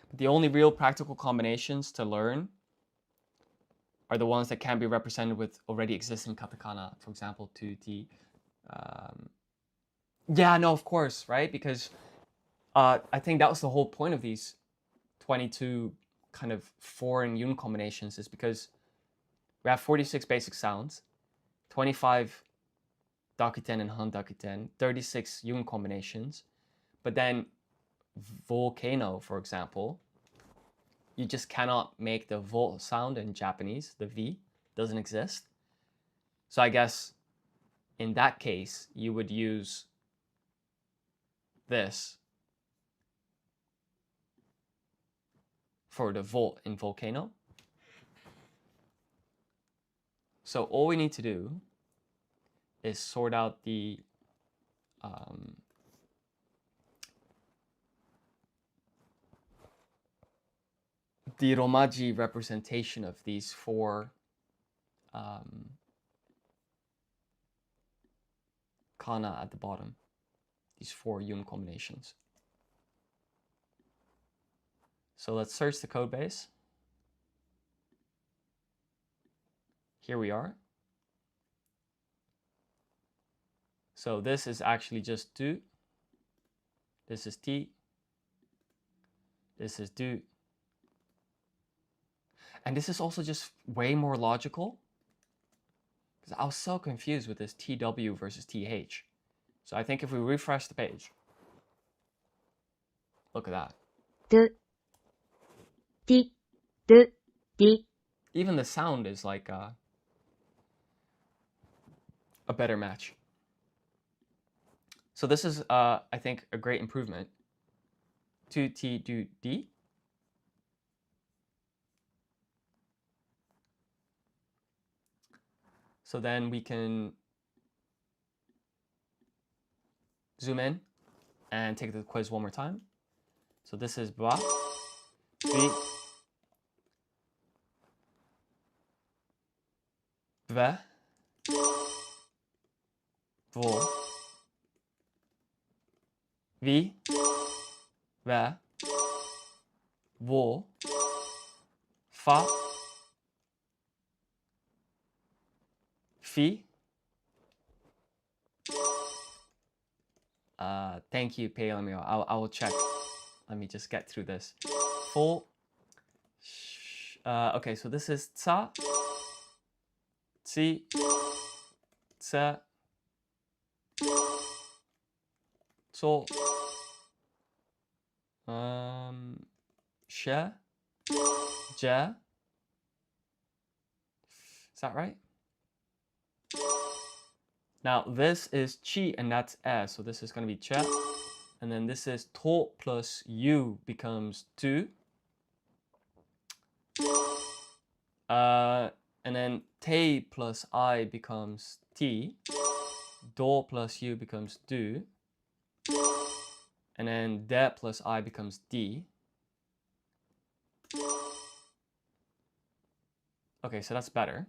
But the only real practical combinations to learn are the ones that can be represented with already existing katakana. For example, tu, ti. Yeah, no, of course, right? Because I think that was the whole point of these 22 kind of foreign yun combinations, is because we have 46 basic sounds, 25 dakuten and han dakuten, 36 yun combinations. But then volcano, for example, you just cannot make the vol sound in Japanese. The V doesn't exist. So I guess in that case, you would use this for the volt in volcano. So all we need to do is sort out the Romaji representation of these four kana at the bottom, these four yun combinations. So let's search the code base. Here we are. So this is actually just du. This is ti. This is du. And this is also just way more logical, because I was so confused with this TW versus TH. So I think if we refresh the page, look at that. Du, ti, du, di. Even the sound is like a better match. So this is, I think, a great improvement. Tu, ti, du, di. So then we can zoom in and take the quiz one more time. So this is ba, vi, ve, vo, vi, ve, vo, fa, fi. Thank you, Paylamio. I will check. Let me just get through this. Fo. Okay, so this is tsa, tsi, tse, so, she, je. Is that right? Now this is chi and that's e, so this is going to be che. And then this is to plus u becomes tu. And then te plus I becomes ti. Do plus u becomes du. And then de plus I becomes di. Okay, so that's better.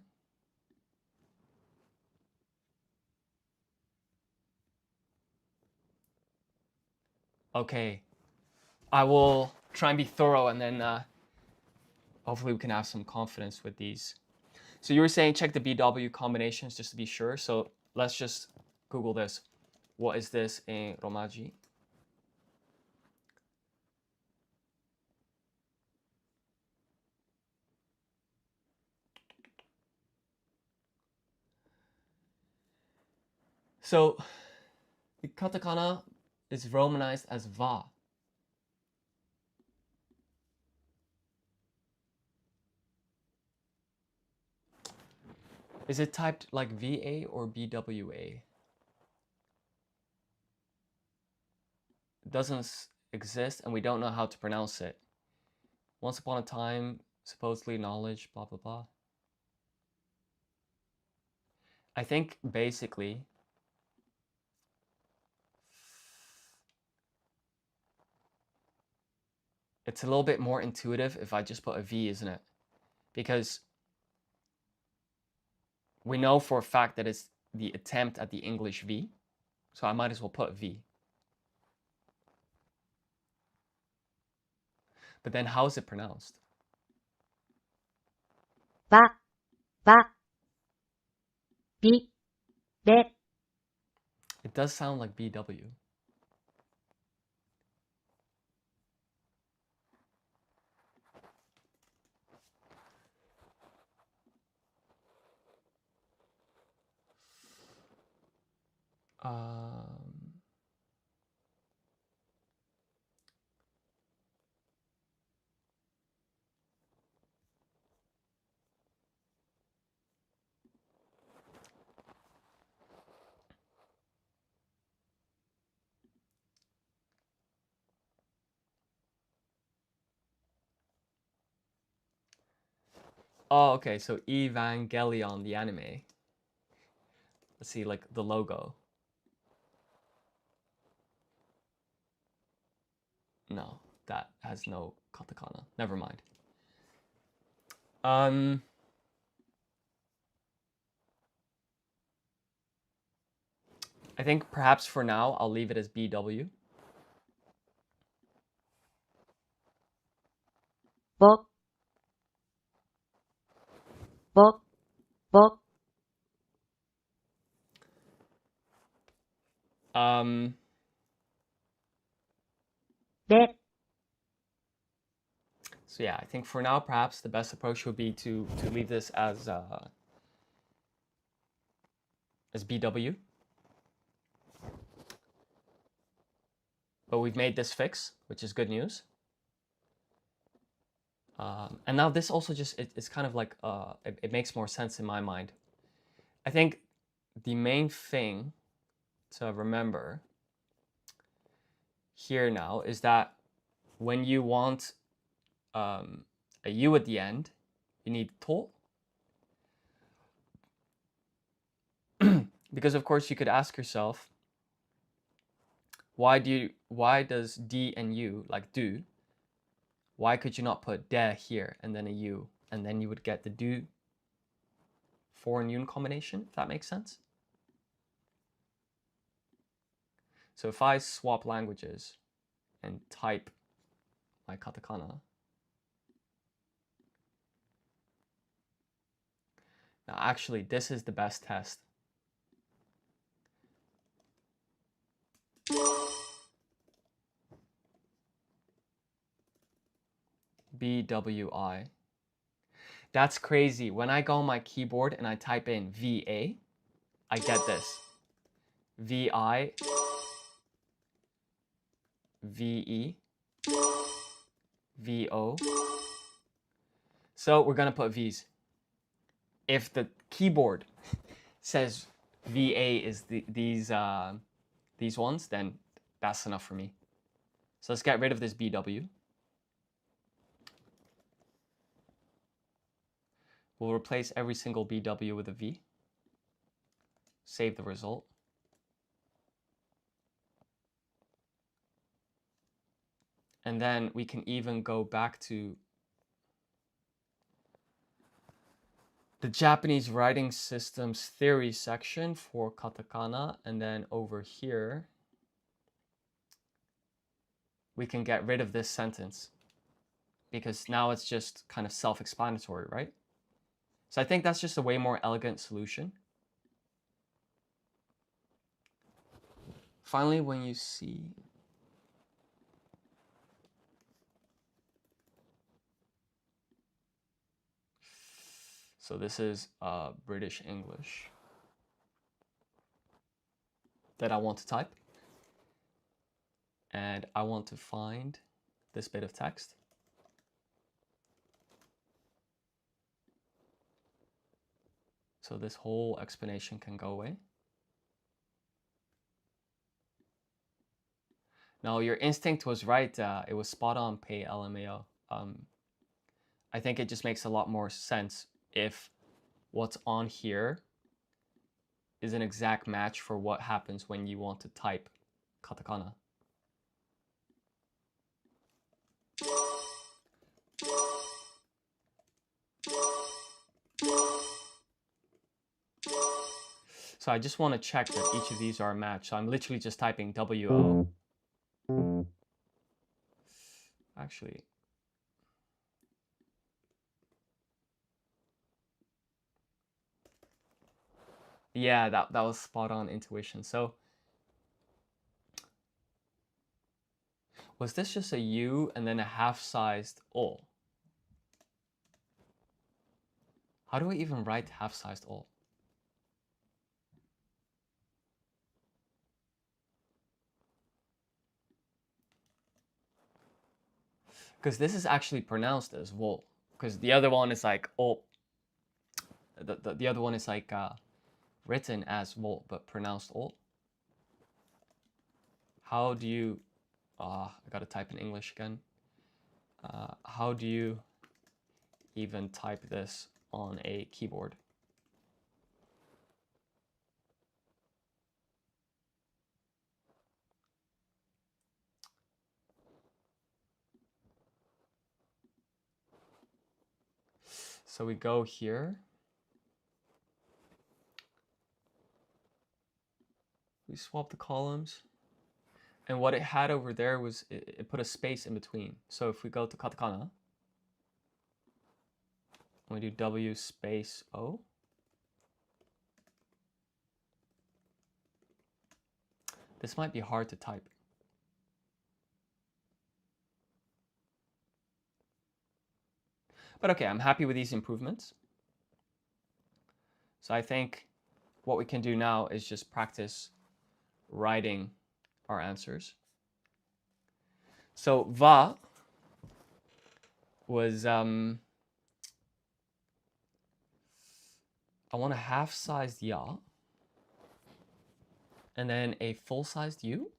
Okay. I will try and be thorough, and then hopefully we can have some confidence with these. So you were saying check the BW combinations just to be sure. So let's just Google this. What is this in Romaji? So the katakana is romanized as va. Is it typed like VA or BWA? It doesn't exist and we don't know how to pronounce it. Once upon a time, supposedly knowledge, blah, blah, blah. I think basically it's a little bit more intuitive if I just put a V, isn't it? Because we know for a fact that it's the attempt at the English V, so I might as well put V. But then how is it pronounced? ば、ば、び、べ。 It does sound like BW. Oh, okay, so Evangelion, the anime. Let's see, like the logo. No, that has no katakana. Never mind. I think perhaps for now I'll leave it as BW. ぼ、ぼ、ぼ。 べ。 So yeah, I think for now perhaps the best approach would be to leave this as BW. But we've made this fix, which is good news. And now this also just, it's kind of like, it makes more sense in my mind. I think the main thing to remember here now is that when you want a U at the end, you need to. Because of course you could ask yourself, why does D and U, like do, why could you not put de here and then a U, and then you would get the do foreign yun combination, if that makes sense? So if I swap languages and type my katakana, now actually this is the best test. BWI. That's crazy. When I go on my keyboard and I type in VA, I get this. VI, VE, VO. So we're gonna put V's. If the keyboard says VA is these ones, then that's enough for me. So let's get rid of this BW. We'll replace every single BW with a V. Save the result. And then we can even go back to the Japanese writing systems theory section for katakana, and then over here we can get rid of this sentence because now it's just kind of self-explanatory, right? So I think that's just a way more elegant solution. Finally, when you see so this is British English that I want to type. And I want to find this bit of text. So this whole explanation can go away. No, your instinct was right. It was spot on, pay LMAO. I think it just makes a lot more sense if what's on here is an exact match for what happens when you want to type katakana. So I just want to check that each of these are a match. So I'm literally just typing WO. Actually, yeah, that was spot on intuition. So was this just a U and then a half-sized O? How do I even write half-sized O? Because this is actually pronounced as wo. Because the other one is like O. The other one is like written as wo, but pronounced O. How do you... I gotta type in English again. How do you even type this on a keyboard? So we go here. We swap the columns. And what it had over there was it put a space in between. So if we go to katakana, we do W space O. This might be hard to type. But okay, I'm happy with these improvements. So I think what we can do now is just practice writing our answers. So va was, I want a half-sized ya, and then a full-sized u.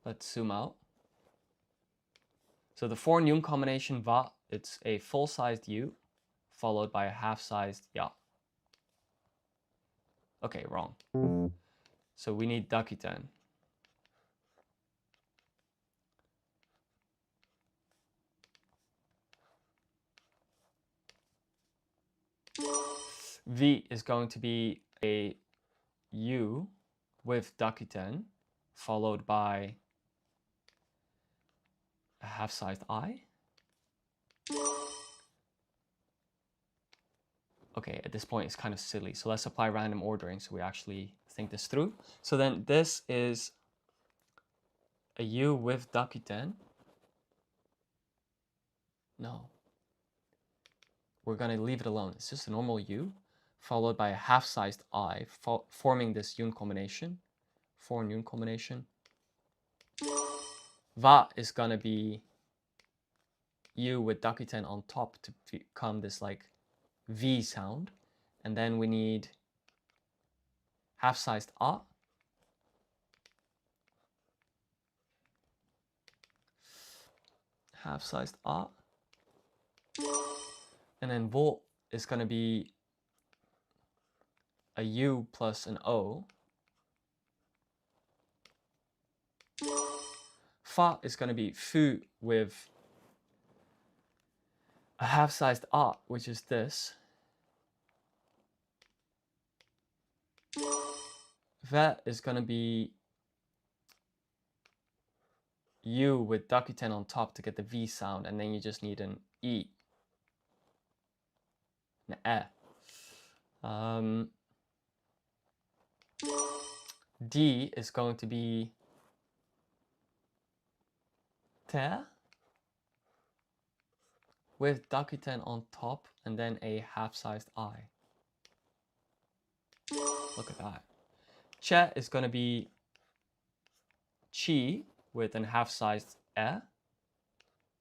Let's zoom out. So the foreign yun combination va, it's a full-sized u followed by a half-sized ya. Okay, wrong. So we need dakuten. V is going to be a U with dakuten followed by a half-sized I. Okay, at this point it's kind of silly. So let's apply random ordering so we actually think this through. So then this is a U with dakuten. No. We're going to leave it alone. It's just a normal U followed by a half-sized I forming this yun combination, foreign yun combination. Va is going to be U with dakuten on top to become this like V sound. And then we need half-sized A. Half-sized A. And then vo is going to be a U plus an O. Fa is going to be fu with a half-sized A, which is this. ve is going to be U with Dakuten on top to get the V sound, and then you just need an E. An E. D is going to be te with Dakuten on top and then a half-sized I. Look at that. Che is going to be chi with a half-sized e,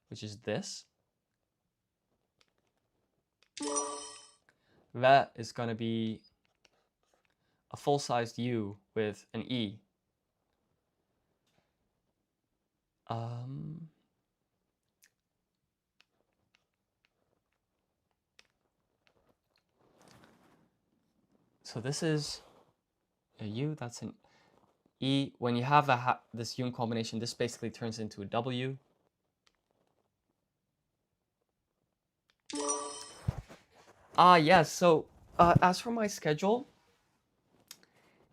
which is this. Ve is going to be a full-sized U with an E. So this is a U, that's an E. When you have this Yung combination, this basically turns into a W. Yes, so as for my schedule,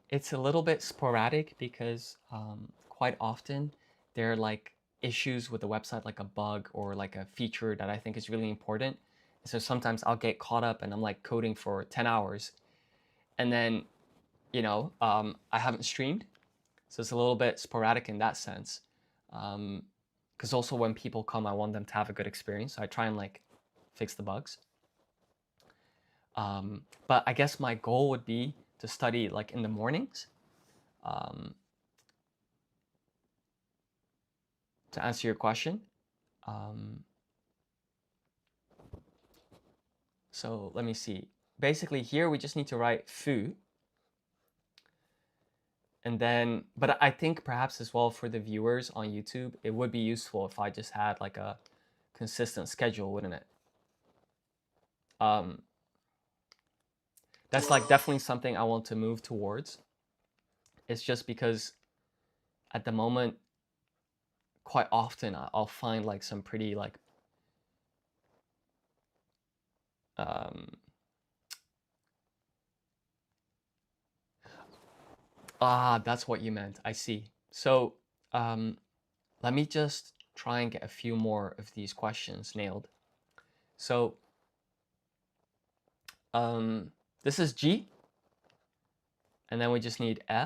it's a little bit sporadic because quite often there are like issues with the website, like a bug or like a feature that I think is really important. So sometimes I'll get caught up and I'm like coding for 10 hours and then, I haven't streamed. So it's a little bit sporadic in that sense. Because also when people come, I want them to have a good experience. So I try and like fix the bugs. But I guess my goal would be to study like in the mornings. To answer your question. So let me see. Basically here we just need to write fu. And then, but I think perhaps as well for the viewers on YouTube, it would be useful if I just had like a consistent schedule, wouldn't it? That's like definitely something I want to move towards. It's just because at the moment, quite often I'll find like some pretty like that's what you meant. I see. So let me just try and get a few more of these questions nailed. So this is G, and then we just need E.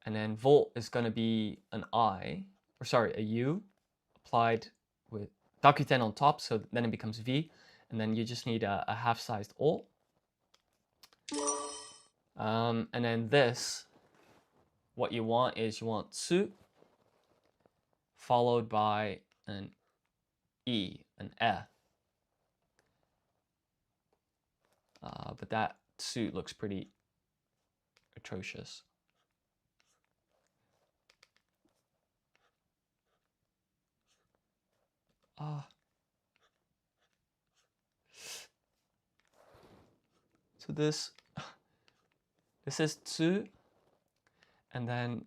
And then volt is going to be an I, or sorry, a U applied with Dakuten on top, so then it becomes V, and then you just need a half-sized O. And then this, what you want is you want tsu followed by an E, an E. But that tsu looks pretty atrocious. So this is tsu, and then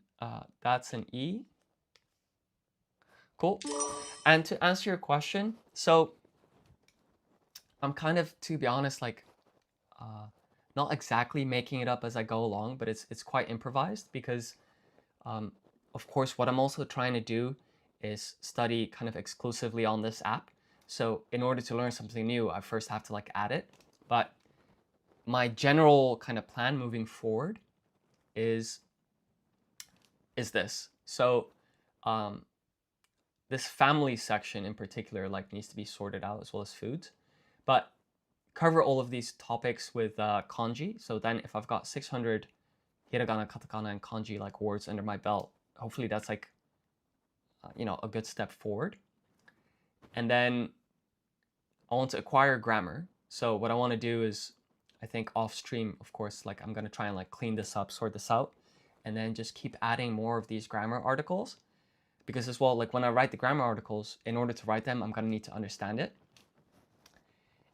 that's an E. Cool. And to answer your question, so I'm kind of, to be honest, like not exactly making it up as I go along, but it's quite improvised because of course what I'm also trying to do is study kind of exclusively on this app. So in order to learn something new, I first have to like add it. But my general kind of plan moving forward is this. So this family section in particular like needs to be sorted out, as well as foods. But cover all of these topics with kanji. So then if I've got 600 hiragana, katakana, and kanji like words under my belt, hopefully that's like a good step forward. And then I want to acquire grammar. So what I want to do is, I think off stream, of course, like I'm going to try and like clean this up, sort this out, and then just keep adding more of these grammar articles. Because as well, like when I write the grammar articles, in order to write them, I'm going to need to understand it.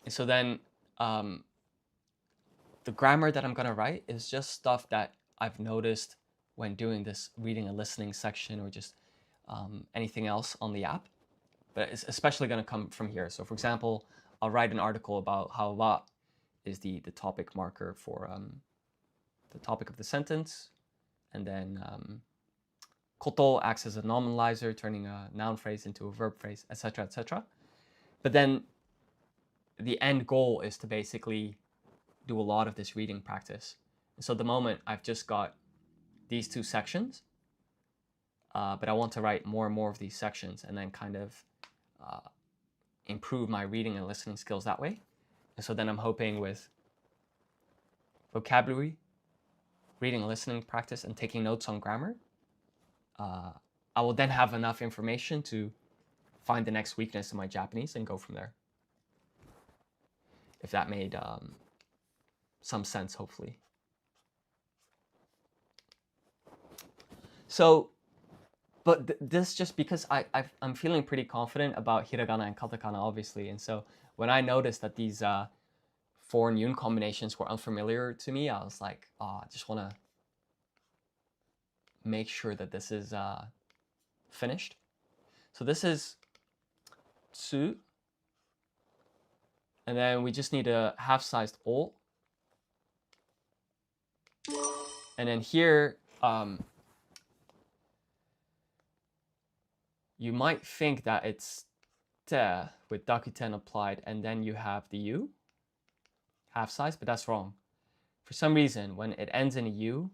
And so then the grammar that I'm going to write is just stuff that I've noticed when doing this reading and listening section, or just anything else on the app. But it's especially going to come from here. So for example, I'll write an article about how wa is the topic marker for the topic of the sentence. And then koto acts as a nominalizer, turning a noun phrase into a verb phrase, etc., etc. But then the end goal is to basically do a lot of this reading practice. And so at the moment, I've just got these two sections, but I want to write more and more of these sections and then kind of improve my reading and listening skills that way. And so then I'm hoping with vocabulary, reading and listening practice, and taking notes on grammar, I will then have enough information to find the next weakness in my Japanese and go from there. If that made some sense, hopefully. So, but this just because I'm feeling pretty confident about hiragana and katakana, obviously. And so when I noticed that these foreign yun combinations were unfamiliar to me, I was like, oh, I just want to make sure that this is finished. So this is tsu. And then we just need a half-sized o. And then here, you might think that it's te with dakuten applied, and then you have the u, half-size, but that's wrong. For some reason, when it ends in a u,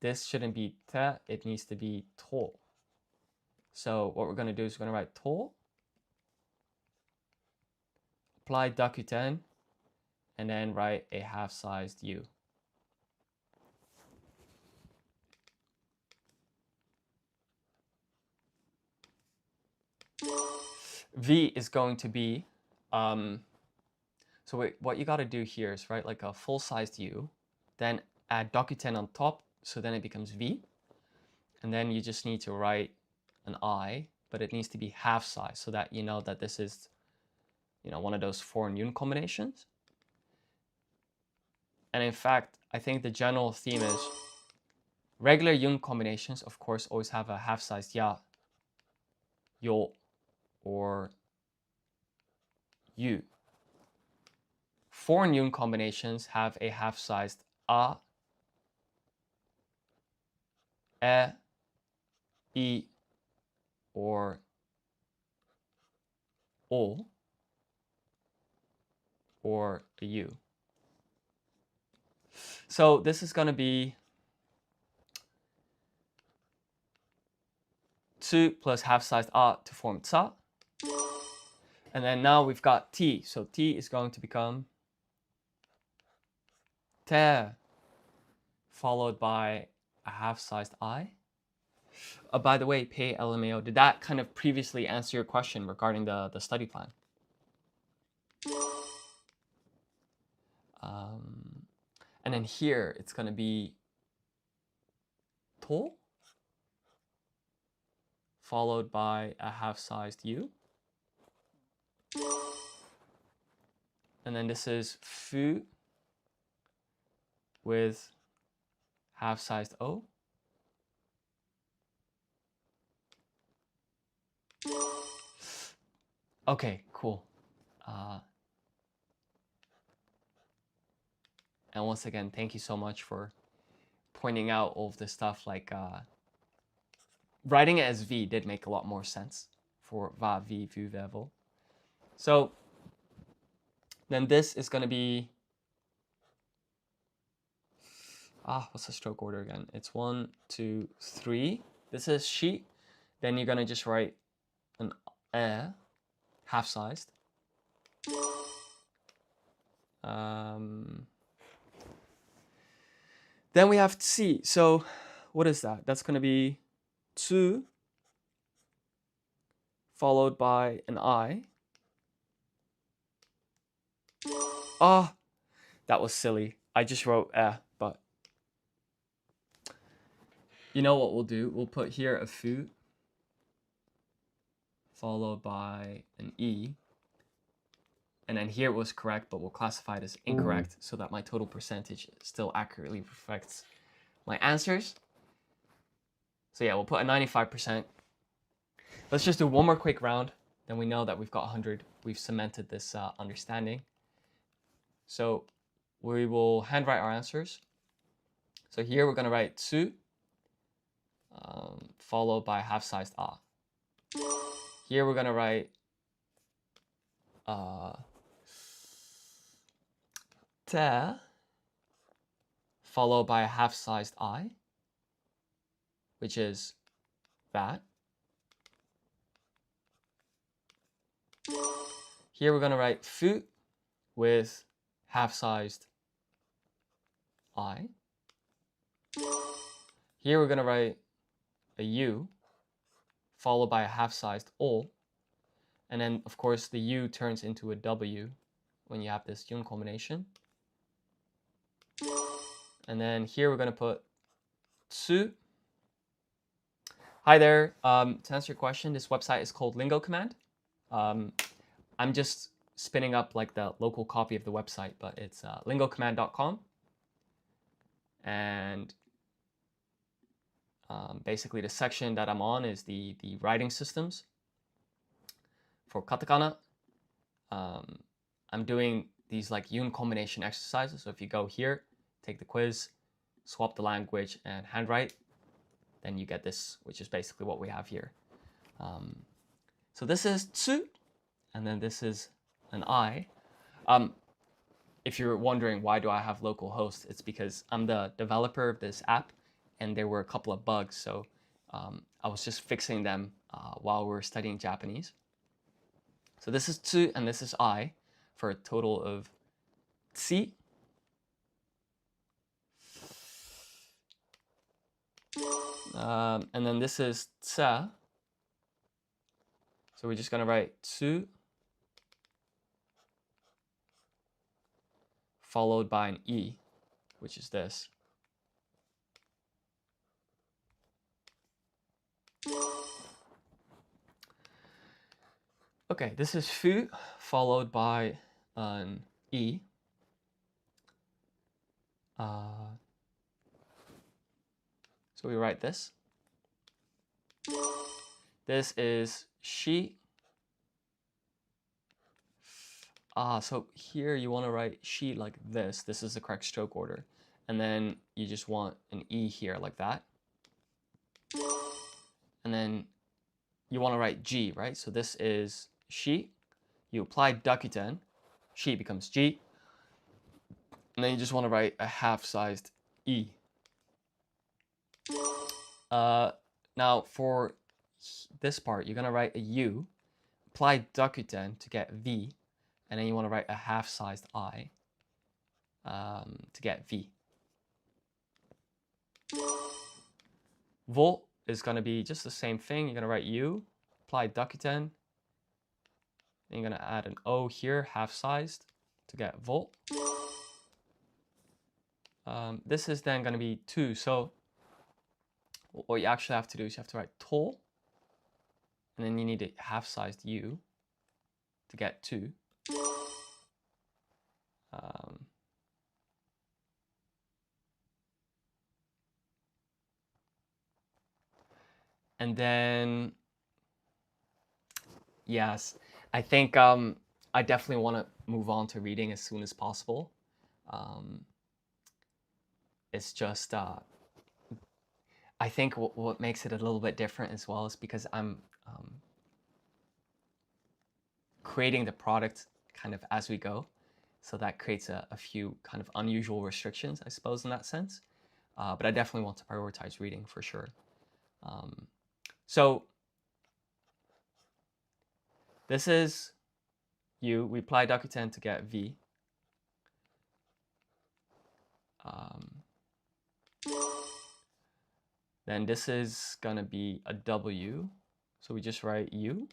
this shouldn't be te, it needs to be to. So what we're going to do is we're going to write to, apply dakuten, and then write a half-sized u. V is going to be, so what you got to do here is write like a full-sized u, then add dakuten on top, so then it becomes V. And then you just need to write an I, but it needs to be half-size so that you know that this is, one of those foreign yun combinations. And in fact, I think the general theme is regular yun combinations, of course, always have a half-sized ya, yo, or yu. Foreign yun combinations have a half-sized a, e, I, or o, or a u. So this is going to be tsu plus half-sized a to form tsa. And then now we've got t. So t is going to become te, followed by a half-sized I. By the way, Pei LMAO, did that kind of previously answer your question regarding the study plan? And then here, it's going to be to, followed by a half-sized u. And then this is fu with half-sized o. Okay, cool. And once again, thank you so much for pointing out all of this stuff. Like writing it as V did make a lot more sense for va, vi, vu, vevo. So then this is going to be, what's the stroke order again? It's 1, 2, 3. This is shi. Then you're going to just write an e, half-sized. Then we have tsi. So what is that? That's going to be tsu, followed by an I. That was silly. I just wrote but you know what we'll do? We'll put here a fu, followed by an E. And then here it was correct, but we'll classify it as incorrect so that my total percentage still accurately reflects my answers. So yeah, we'll put a 95%. Let's just do one more quick round. Then we know that we've got 100. We've cemented this understanding. So we will handwrite our answers. So here we're going to write tsu, followed by half-sized a. Here we're going to write te, followed by a half-sized I, which is that. Here we're going to write fu with half-sized I. Here we're going to write a U followed by a half-sized O. And then, of course, the U turns into a W when you have this yun combination. And then here we're going to put tsu. Hi there. To answer your question, this website is called Lingo Command. I'm just spinning up like the local copy of the website, but it's lingocommand.com. And basically the section that I'm on is the writing systems for katakana. I'm doing these like yun combination exercises. So if you go here, take the quiz, swap the language and handwrite, then you get this, which is basically what we have here. So this is tsu, and then this is an I. If you're wondering why do I have local host, it's because I'm the developer of this app and there were a couple of bugs. So I was just fixing them while we were studying Japanese. So this is tsu and this is I for a total of tsi. And then this is tsa. So we're just going to write tsu followed by an E, which is this. Okay, this is fu followed by an E. So we write this. This is she. So here you want to write she like this. This is the correct stroke order. And then you just want an E here like that. And then you want to write G, right? So this is she. You apply dakuten. She becomes G. And then you just want to write a half-sized E. Now for this part, you're going to write a U. Apply dakuten to get V. And then you want to write a half-sized I to get V. Vo is going to be just the same thing. You're going to write U, apply dakuten. Then you're going to add an O here, half-sized, to get vo. This is then going to be 2. So what you actually have to do is you have to write to. And then you need a half-sized U to get 2. And then, yes, I think I definitely want to move on to reading as soon as possible. It's just, I think what makes it a little bit different as well is because I'm creating the product kind of as we go. So that creates a few kind of unusual restrictions, I suppose, in that sense. But I definitely want to prioritize reading for sure. So this is U. We apply dakuten to get V. Then this is going to be a W. So we just write U.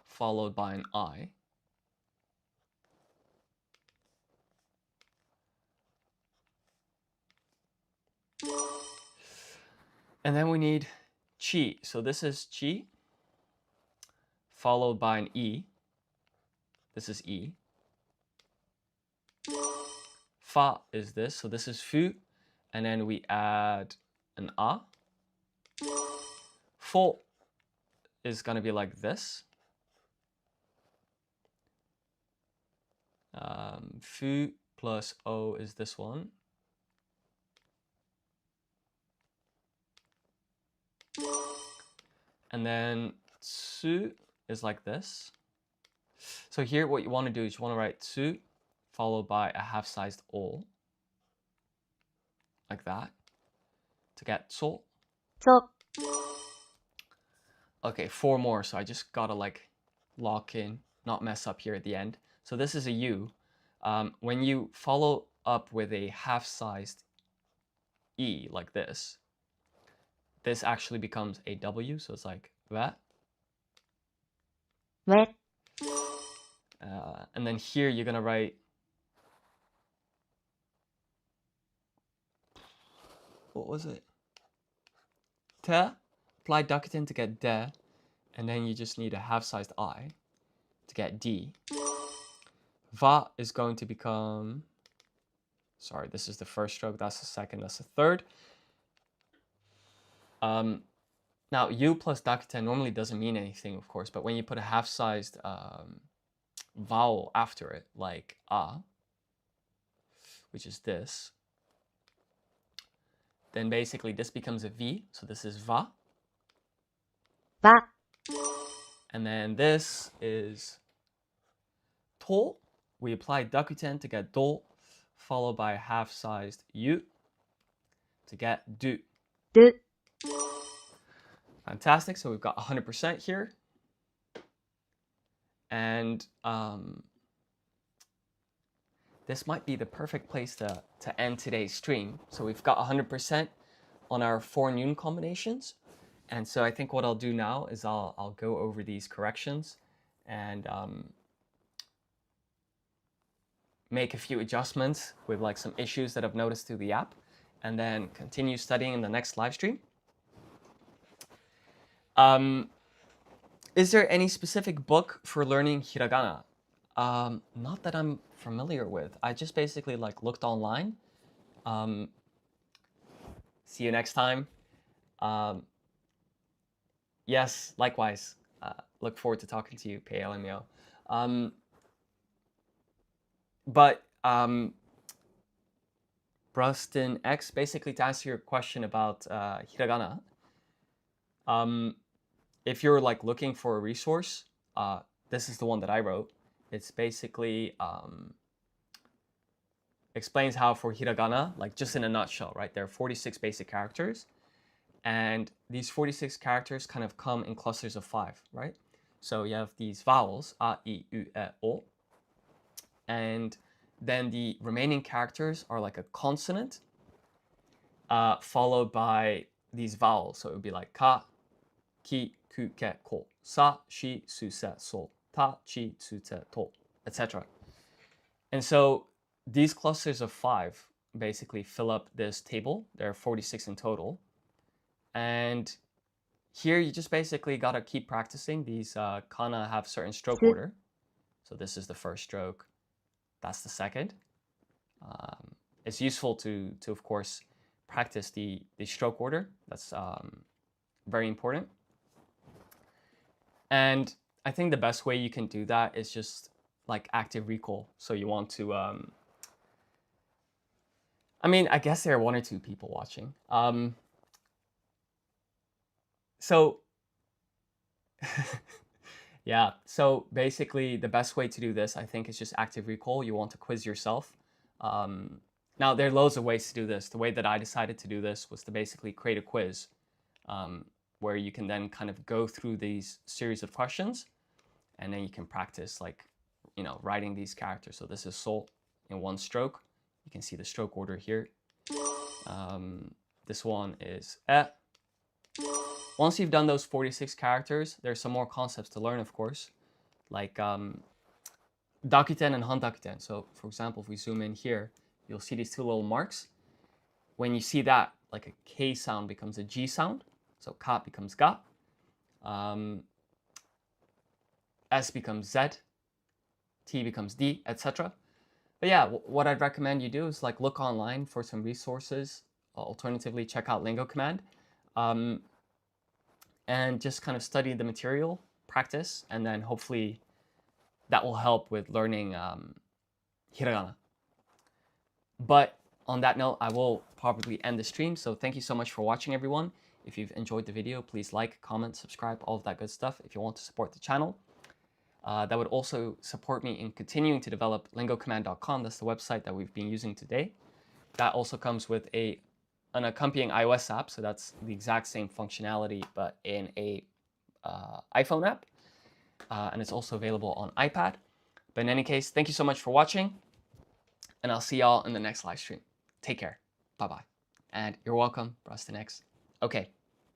Followed by an I. And then we need chi. So this is chi. Followed by an E. This is E. Fa is this. So this is fu. And then we add an a. Fo is going to be like this. Fu plus O is this one. And then tsu is like this. So here what you want to do is you want to write tsu followed by a half-sized o. Like that. To get so. そ、 Okay, 4 more. So I just gotta like lock in, not mess up here at the end. So this is a U. When you follow up with a half-sized E like this actually becomes a W. So it's like that. 上、 And then here you're gonna write, what was it? Te, apply Dakuten to get de, and then you just need a half-sized I to get D. Va is going to become, sorry, this is the first stroke, that's the second, that's the third. Now, U plus Dakuten normally doesn't mean anything, of course, but when you put a half-sized vowel after it, like A, which is this, then basically this becomes a V, so this is Va. ば、 And then this is To. We apply Dakuten to get Do, followed by a half-sized U to get Du. る、 Fantastic, so we've got 100% here. And this might be the perfect place to end today's stream. So we've got 100% on our 4 noon combinations. And so I think what I'll do now is I'll go over these corrections and make a few adjustments with like some issues that I've noticed through the app, and then continue studying in the next live stream. Is there any specific book for learning hiragana? Not that I'm familiar with. I just basically like looked online. See you next time. Yes, likewise. Look forward to talking to you, PLMO. But Bruston X, basically to answer your question about hiragana, if you're like looking for a resource, this is the one that I wrote. It's basically explains how for hiragana, like just in a nutshell, right? There are 46 basic characters, and these 46 characters kind of come in clusters of 5, right? So you have these vowels, a, I, u, e, o, and then the remaining characters are like a consonant followed by these vowels. So it would be like ka, ki, ku, ke, ko, sa, shi, su, se, so, ta, chi, tsu, te, to, etc. And so these clusters of 5 basically fill up this table. There are 46 in total. And here you just basically got to keep practicing. These kana have certain stroke order. So this is the first stroke. That's the second. It's useful to of course, practice the stroke order. That's very important. And I think the best way you can do that is just like active recall. So you want to, I mean, I guess there are 1 or 2 people watching. So yeah, so basically the best way to do this, I think, is just active recall. You want to quiz yourself. Now, there are loads of ways to do this. The way that I decided to do this was to basically create a quiz where you can then kind of go through these series of questions, and then you can practice like, you know, writing these characters. So this is so in 1 stroke. You can see the stroke order here. This one is e. Once you've done those 46 characters, there's some more concepts to learn, of course, like dakuten and handakuten. So, for example, if we zoom in here, you'll see these 2 little marks. When you see that, like a K sound becomes a G sound. So ka becomes ga. S becomes Z. T becomes D, etc. But yeah, what I'd recommend you do is like look online for some resources. Alternatively, check out Lingo Command. And just kind of study the material, practice, and then hopefully that will help with learning hiragana. But on that note, I will probably end the stream. So thank you so much for watching, everyone. If you've enjoyed the video, please like, comment, subscribe, all of that good stuff if you want to support the channel. That would also support me in continuing to develop lingocommand.com. That's the website that we've been using today. That also comes with an accompanying iOS app. So that's the exact same functionality, but in a iPhone app. And it's also available on iPad. But in any case, thank you so much for watching. And I'll see y'all in the next live stream. Take care. Bye-bye. And you're welcome, Brastinex. Okay.